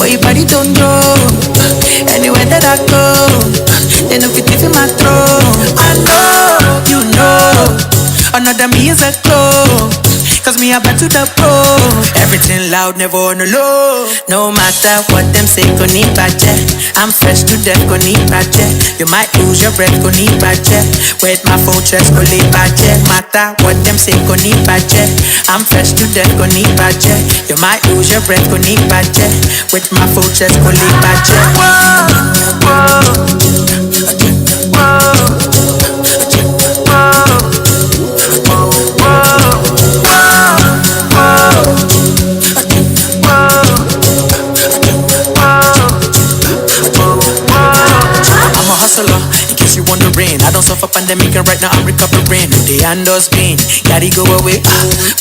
where your body don't go. Anywhere that I go, they know fit in my throne. I know, you know, another me is a glow. Cause me about to the pro. Everything loud, never on the low. No matter what them say, go need bache. I'm fresh to death, go need bache. You might lose your breath, go need bache. With my full chest, go need bache. Matter what them say, go need bache. I'm fresh to death, go need bache. You might lose your breath, go need bache. With my full chest, go need bache. Whoa, whoa, whoa. In case you wondering, I don't suffer pandemic and right now I'm recovering. The handles been, gotta go away.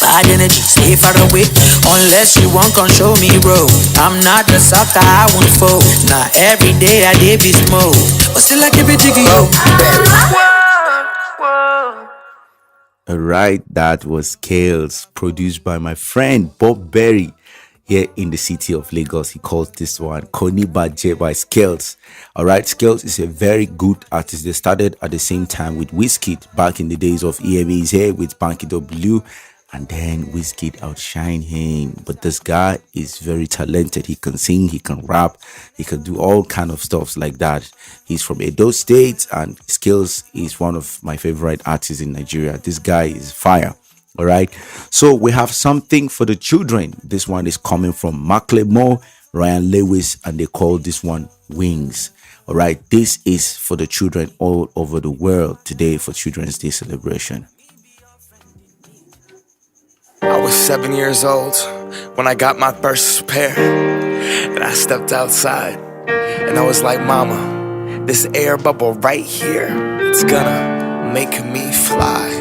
Bad energy, stay far away. Unless you want, come show me, bro. I'm not the sucker, I won't fold. Not every day I did be smoke, but still I keep it jiggy, yo. Alright, that was Scales, produced by my friend Bob Berry here in the city of Lagos. He calls this one Koni Baje by Scales. Alright, Scales is a very good artist. They started at the same time with Wizkid back in the days of EMA's here with Banky W. And then Wizkid outshine him. But this guy is very talented. He can sing, he can rap, he can do all kind of stuff like that. He's from Edo State, and Skills is one of my favorite artists in Nigeria. This guy is fire. All right. So we have something for the children. This one is coming from Macklemore, Ryan Lewis, and they call this one Wings. All right. This is for the children all over the world today for Children's Day celebration. I was 7 years old when I got my first pair, and I stepped outside and I was like, Mama, this air bubble right here, it's gonna make me fly.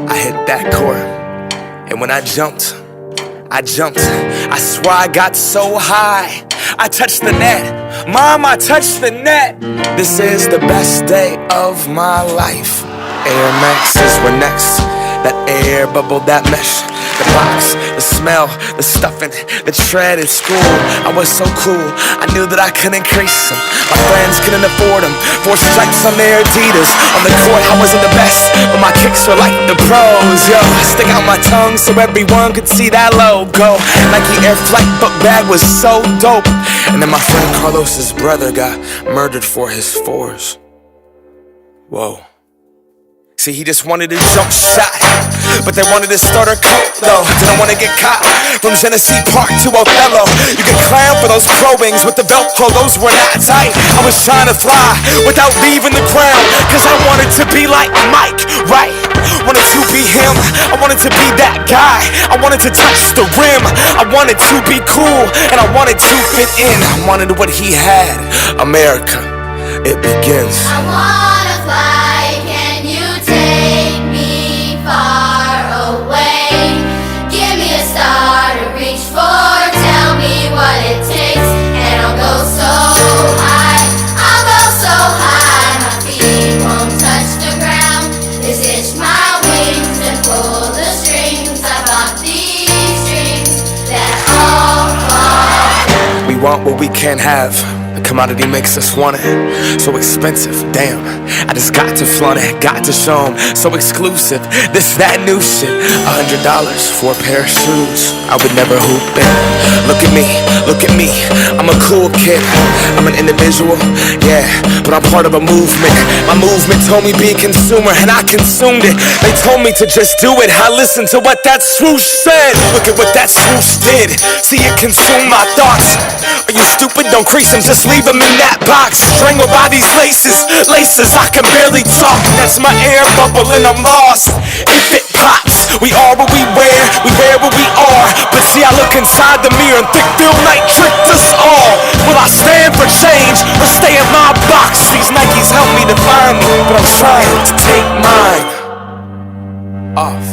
I hit that court, and when I jumped, I swear I got so high, I touched the net. Mom, I touched the net. This is the best day of my life. Air Maxes were next. That air bubble, that mesh, the box, the smell, the stuffing, the tread at school. I was so cool, I knew that I couldn't crease them. My friends couldn't afford them. 4 stripes on their Adidas. On the court, I wasn't the best, but my kicks were like the pros. Yo, I stick out my tongue so everyone could see that logo. Nike Air Flight book bag was so dope. And then my friend Carlos's brother got murdered for his 4s. Whoa. See, he just wanted a jump shot, but they wanted to start a cult, though. Didn't want to get caught from Genesee Park to Othello. You could clown for those pro wings with the Velcro, those were not tight. I was trying to fly without leaving the ground, cause I wanted to be like Mike, right? Wanted to be him, I wanted to be that guy. I wanted to touch the rim, I wanted to be cool, and I wanted to fit in. I wanted what he had. America, it begins. I wanna fly, can you take me far away? Give me a star to reach for, tell me what it takes, and I'll go so high, I'll go so high, my feet won't touch the ground. Just itch my wings and pull the strings. I bought these strings that all fall. We want what we can't have. The commodity makes us want it. So expensive, damn. I just got to flaunt it, got to show 'em. So exclusive, this, that new shit. $100 for a pair of shoes. I would never hoop in. Look at me, I'm a cool kid. I'm an individual, yeah, but I'm part of a movement. My movement told me be a consumer, and I consumed it. They told me to just do it, I listened to what that swoosh said. Look at what that swoosh did. See it consume my thoughts. Are you stupid? Don't crease them, just leave them in that box. Strangled by these laces, I can barely talk. That's my air bubble and I'm lost. If it pops, we are what we wear what we are. But see, I look inside the mirror and think Phil Knight tricked us all. Will I stand for change or stay in my box? These Nikes help me define me, but I'm trying to take mine off.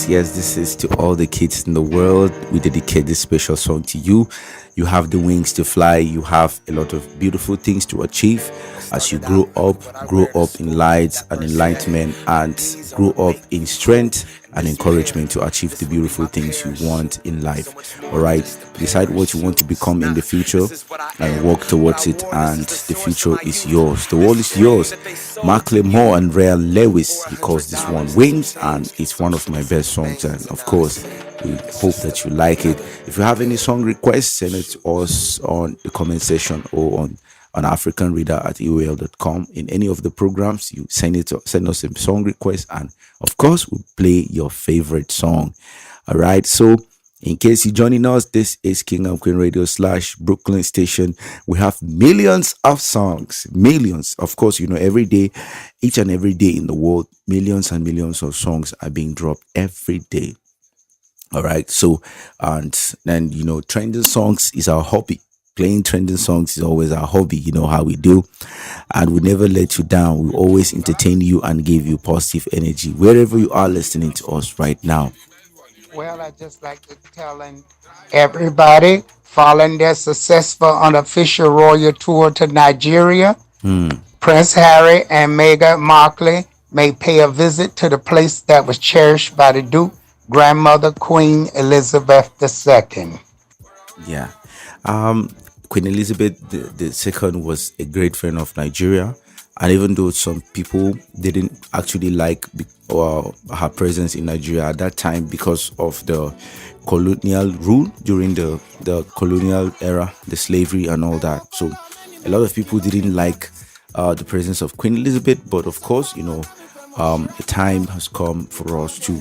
Yes, this is to all the kids in the world. We dedicate this special song to you. You have the wings to fly. You have a lot of beautiful things to achieve as you grow up in light and enlightenment, and grow up in strength and encouragement to achieve the beautiful things you want in life. All right, decide what you want to become in the future and work towards it, and the future is yours. The world is yours. Mark Lemore and Rhea Lewis, he calls this one Wings, and it's one of my best songs. And of course, we hope that you like it. If you have any song requests, send it to us on the comment section or on africanreader@aol.com. In any of the programs, you send us a song request, and of course we'll play your favorite song. All right, so in case you're joining us, this is King and Queen Radio / Brooklyn Station. We have millions of songs, millions. Of course, every day, each and every day in the world, millions and millions of songs are being dropped every day. All right, so and then trending songs is our hobby. Playing trending songs is always our hobby. You know how we do, and we never let you down. We always entertain you and give you positive energy wherever you are listening to us right now. Well, I just like to tell everybody following their successful unofficial royal tour to Nigeria, Prince Harry and Meghan Markle may pay a visit to the place that was cherished by the Duke grandmother Queen Elizabeth II. Yeah. Queen Elizabeth the second was a great friend of Nigeria, and even though some people didn't actually like her presence in Nigeria at that time because of the colonial rule during the colonial era, the slavery and all that, so a lot of people didn't like the presence of Queen Elizabeth. But of course, the time has come for us to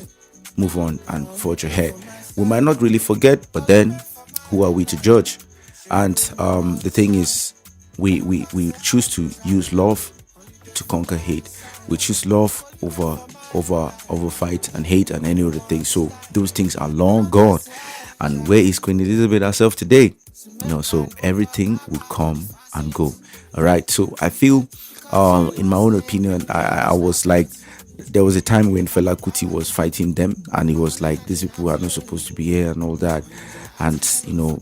move on and forge ahead. We might not really forget, but then who are we to judge? And the thing is, we choose to use love to conquer hate. We choose love over fight and hate and any other thing. So those things are long gone. And where is Queen Elizabeth herself today? So everything would come and go. All right. So I feel, in my own opinion, I was like, there was a time when Fela Kuti was fighting them, and he was like, these people are not supposed to be here and all that. And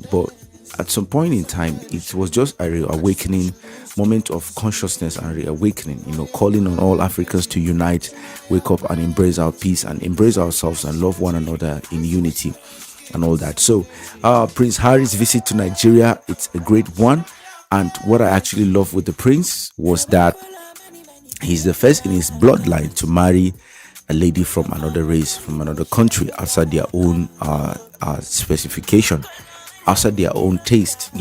but at some point in time, it was just a reawakening moment of consciousness and reawakening, calling on all Africans to unite, wake up and embrace our peace and embrace ourselves and love one another in unity and all that. So Prince Harry's visit to Nigeria, it's a great one. And what I actually love with the prince was that he's the first in his bloodline to marry a lady from another race, from another country, outside their own specification, outside their own taste.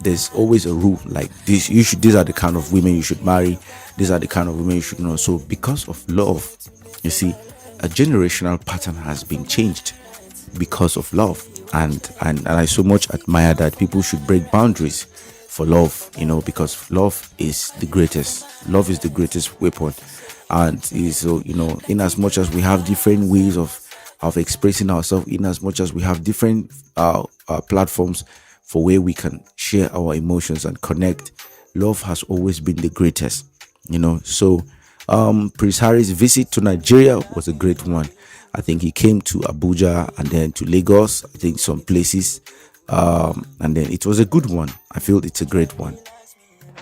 There's always a rule like this. These are the kind of women you should marry. These are the kind of women you should know. So because of love, you see, a generational pattern has been changed because of love. And I so much admire that people should break boundaries for love, because love is the greatest. Love is the greatest weapon. And so, in as much as we have different ways of expressing ourselves, in as much as we have different platforms for where we can share our emotions and connect, love has always been the greatest. So Prince Harry's visit to Nigeria was a great one. I think he came to Abuja and then to Lagos, I think some places, and then it was a good one. I feel it's a great one.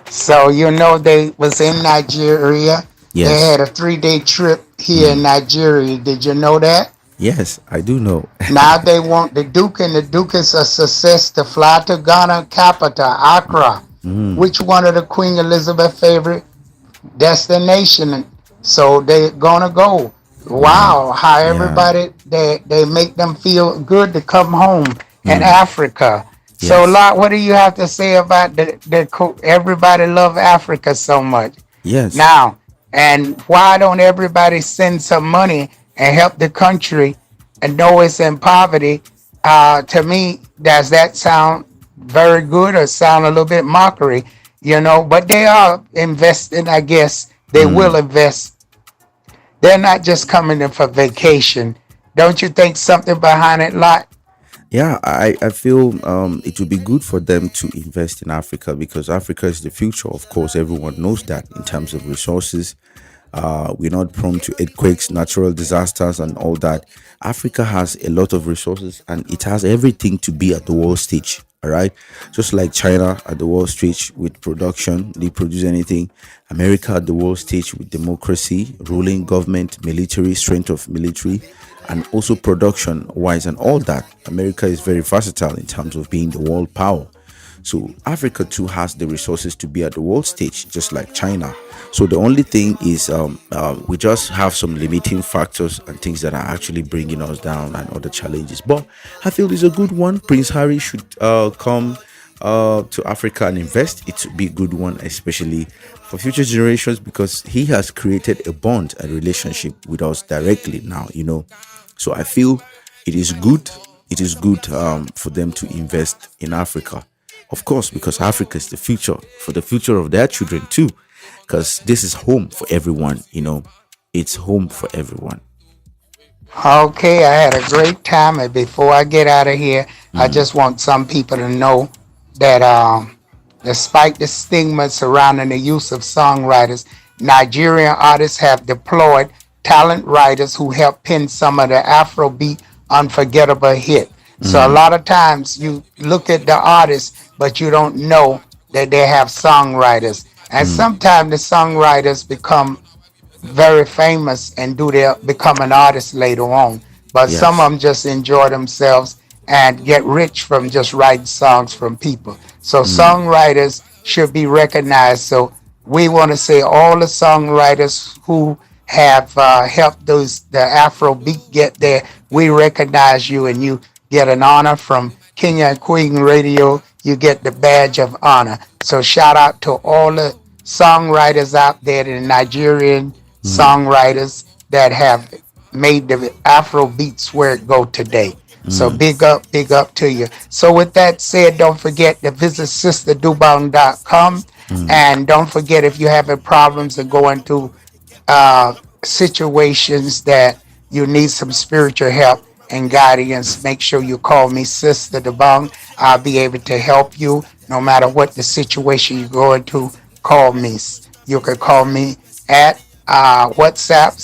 So they was in Nigeria. Yes. They had a 3-day trip here in Nigeria. Did you know that? Yes, I do know. Now they want the Duke and the Duchess of Success to fly to Ghana capital, Accra, which one of the Queen Elizabeth favorite destination. So they're gonna go. Wow, how everybody they make them feel good to come home in Africa. Yes. So Lot, what do you have to say about everybody love Africa so much? Yes. Now, and why don't everybody send some money and help the country and know it's in poverty? To me, does that sound very good or sound a little bit mockery? But they are investing, I guess. They will invest. They're not just coming in for vacation. Don't you think something behind it, Lot? Yeah, I feel it would be good for them to invest in Africa, because Africa is the future. Of course, everyone knows that in terms of resources. We're not prone to earthquakes, natural disasters and all that. Africa has a lot of resources, and it has everything to be at the world stage. All right, just like China at the world stage with production, they produce anything. America at the world stage with democracy, ruling government, military, strength of military, and also production wise and all that. America is very versatile in terms of being the world power. So Africa too has the resources to be at the world stage, just like China. So the only thing is we just have some limiting factors and things that are actually bringing us down and other challenges. But I feel it's a good one. Prince Harry should come to Africa and invest. It would be a good one, especially for future generations, because he has created a bond, a relationship with us directly now. So I feel it is good. It is good for them to invest in Africa. Of course, because Africa is the future, for the future of their children too. Because this is home for everyone, it's home for everyone. Okay, I had a great time. And before I get out of here, I just want some people to know that despite the stigma surrounding the use of songwriters, Nigerian artists have deployed talent writers who help pen some of the Afrobeat unforgettable hit. So a lot of times you look at the artists, but you don't know that they have songwriters. And sometimes the songwriters become very famous and do their become an artist later on. But some of Yes. them just enjoy themselves and get rich from just writing songs from people. So songwriters should be recognized. So we want to say all the songwriters who have helped those the Afro beat get there. We recognize you and you get an honor from King and Queen Radio. You get the badge of honor. So shout out to all the songwriters out there, the Nigerian songwriters that have made the Afro beats where it go today. So big up to you. So with that said, don't forget to visit sisterdubong.com, and don't forget if you're having problems and going through situations that you need some spiritual help and guidance, make sure you call me Sister Dobong. I'll be able to help you no matter what the situation you're going to. Call me. You can call me at WhatsApp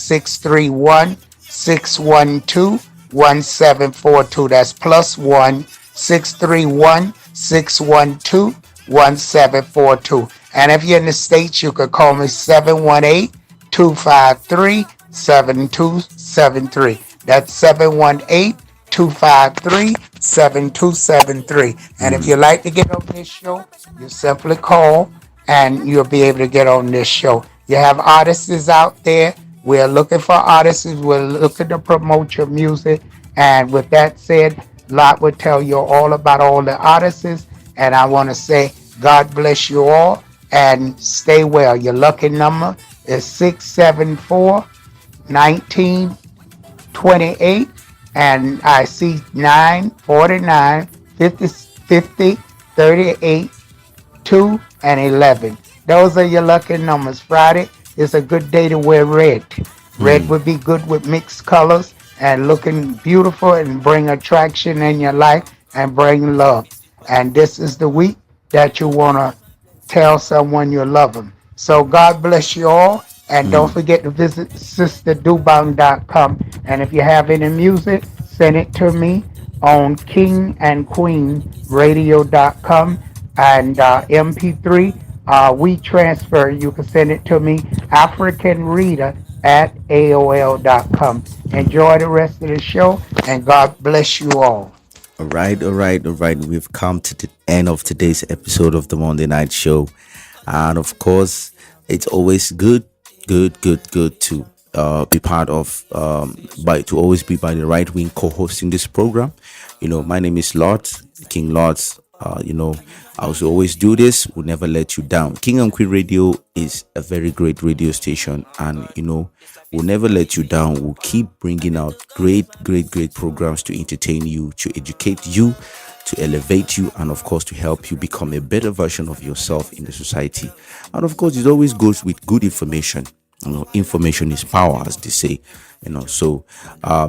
631-612-1742. That's +1-631-612-1742. And if you're in the States, you could call me 718-253-7273. That's 718-253-7273. And if you'd like to get on this show, you simply call and you'll be able to get on this show. You have artists out there. We're looking for artists. We're looking to promote your music. And with that said, Lot will tell you all about all the artists. And I want to say, God bless you all and stay well. Your lucky number is 674-1928. And I see 9, 49, 50, 50, 38, 2, and 11. Those are your lucky numbers. Friday is a good day to wear red. Red would be good with mixed colors and looking beautiful and bring attraction in your life and bring love. And this is the week that you want to tell someone you love them. So God bless you all. And don't forget to visit sisterdubong.com. And if you have any music, send it to me on kingandqueenradio.com and MP3. We transfer. You can send it to me, AfricanReader@AOL.com. Enjoy the rest of the show, and God bless you all. All right, all right, all right. We've come to the end of today's episode of the Monday Night Show. And of course, it's always good to be part of, to always be by the right wing co-hosting this program. My name is Lord, King Lords. I will always do this. We'll never let you down. King and Queen Radio is a very great radio station, and we'll never let you down. We'll keep bringing out great programs to entertain you, to educate you, to elevate you, and of course to help you become a better version of yourself in the society. And of course, it always goes with good information. Information is power, as they say. So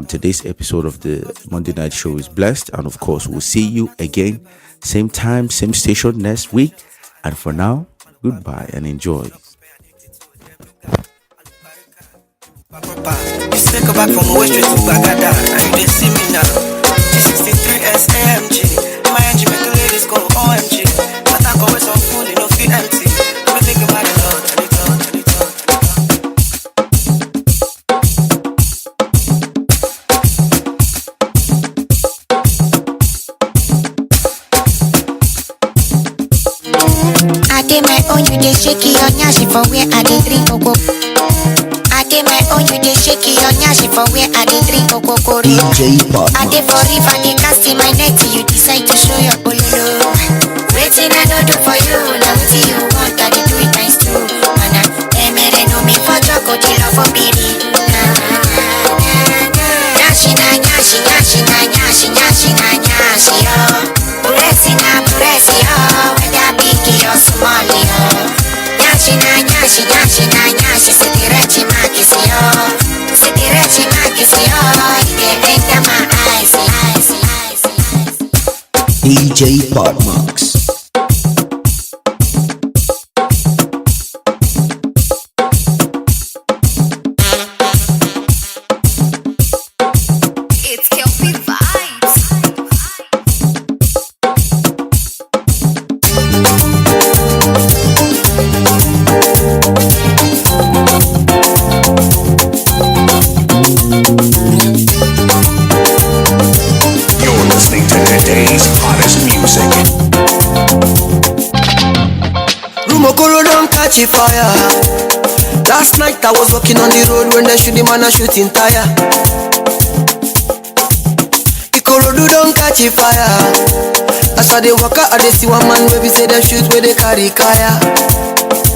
today's episode of the Monday Night Show is blessed, and of course we'll see you again, same time, same station next week. And for now, goodbye and enjoy. You stick back from West Street to Bagada, and you didn't see me now. G63 SAMG, my engine make the ladies go for where I did drink cocoa. I did my own, you did shake your nyashi for where I did drink cocoa. DJ Pop. I did for river, I did cast in my net, you decide to show your bololo. Waiting I don't do for you, now what you want, I did do it nice too. And I made no me for choco, chilo for baby. Nyashi na nyashi, nyashi na nyashi, nyashi na nyashi, yo. Puresi yo, whether big or small, yo. Nyashi na nyashi, nyashi na nyashi, sitirechi makisi yo. Sitirechi makisi yo, ide enter my eyes, eyes. DJ Pop Max. It's Kelpie vibes. You're listening to today's hottest music. Rumokoro don't catch a fire. Last night I was walking on the road when they shoot the man a shooting tire. Ikorodu don't catch a fire. As I dey walk out, I dey see one man where we say them shoot where they carry kaya.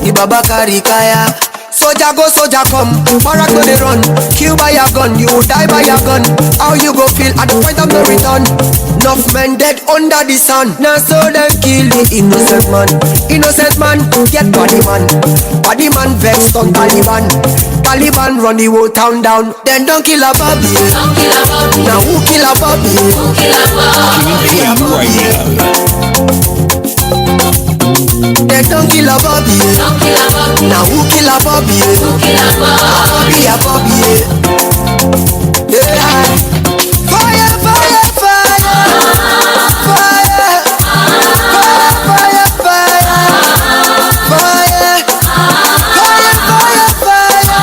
The baba carry kaya. Soldier go, soldier come, barrack no they run. Kill by your gun, you die by your gun. How you go feel at the point of no return? Enough men dead under the sun. Now so them kill the innocent man. Innocent man, get body man. Body man vexed on Taliban. Taliban run the whole town down. Then don't kill a Bobby. Now who kill a Bobby? Then don't kill a Bobby. Now who kill a Bobby? Bobby a Bobby. Yeah. Fire, fire, fire. Fire. Fire, fire, fire. Fire. Fire, fire, fire.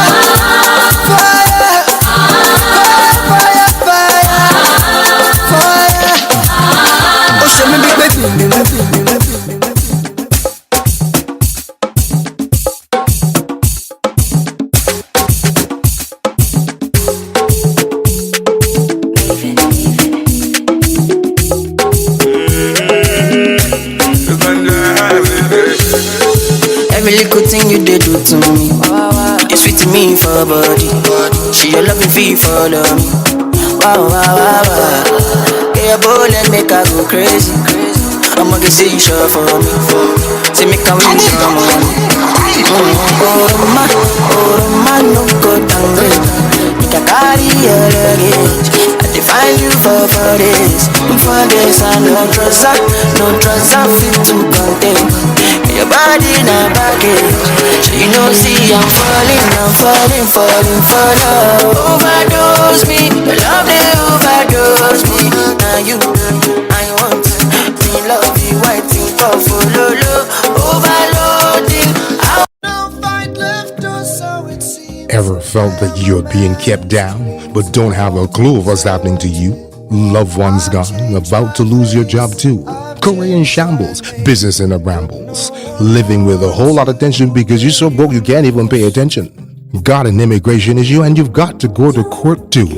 Fire. Fire, fire, fire. Oh, show me baby. Every little thing you did do to me, you sweet to me for body. She your loving fee for love me. Wow, wow, wow, wow. Yeah, boy, let make her go crazy. I'ma get see you sure for me. See me come in some money. Oh, man, no go down great. Make a carry your luggage. I define you for this. For this, I no drugs I fit to contain. Your body not baggage. So you know, see, I'm falling for love. Overdose me, your love they overdose me. Now you, I want me love you, I think of lolo. Overloading. No fight left, or so it seems. Ever felt that you're being kept down, but don't have a clue of what's happening to you? Loved ones gone, about to lose your job too. Career in shambles, business in a brambles. Living with a whole lot of tension because you're so broke you can't even pay attention. Got an immigration issue and you've got to go to court too.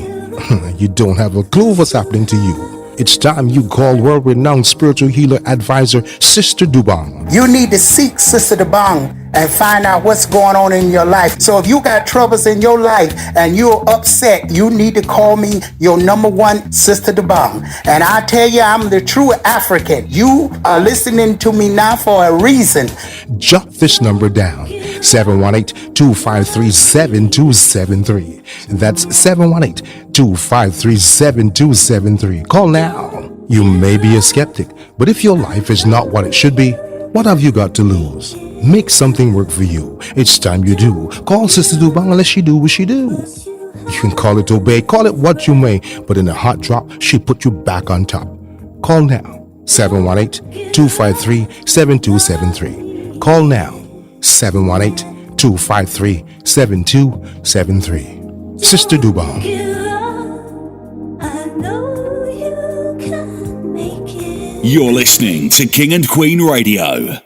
You don't have a clue what's happening to you. It's time you call world-renowned spiritual healer advisor Sister Dobong. You need to seek Sister Dobong and find out what's going on in your life. So if you got troubles in your life and you're upset, you need to call me your number one Sister Dobong. And I tell you, I'm the true African. You are listening to me now for a reason. Jot this number down. 718-253-7273. That's 718-253-7273. Call now. You may be a skeptic, but if your life is not what it should be, what have you got to lose? Make something work for you. It's time you do. Call Sister Dobong and let she do what she do. You can call it obey, call it what you may, but in a hot drop, she put you back on top. Call now. 718-253-7273. Call now. 718-253-7273. Sister Dobong. You're listening to King and Queen Radio.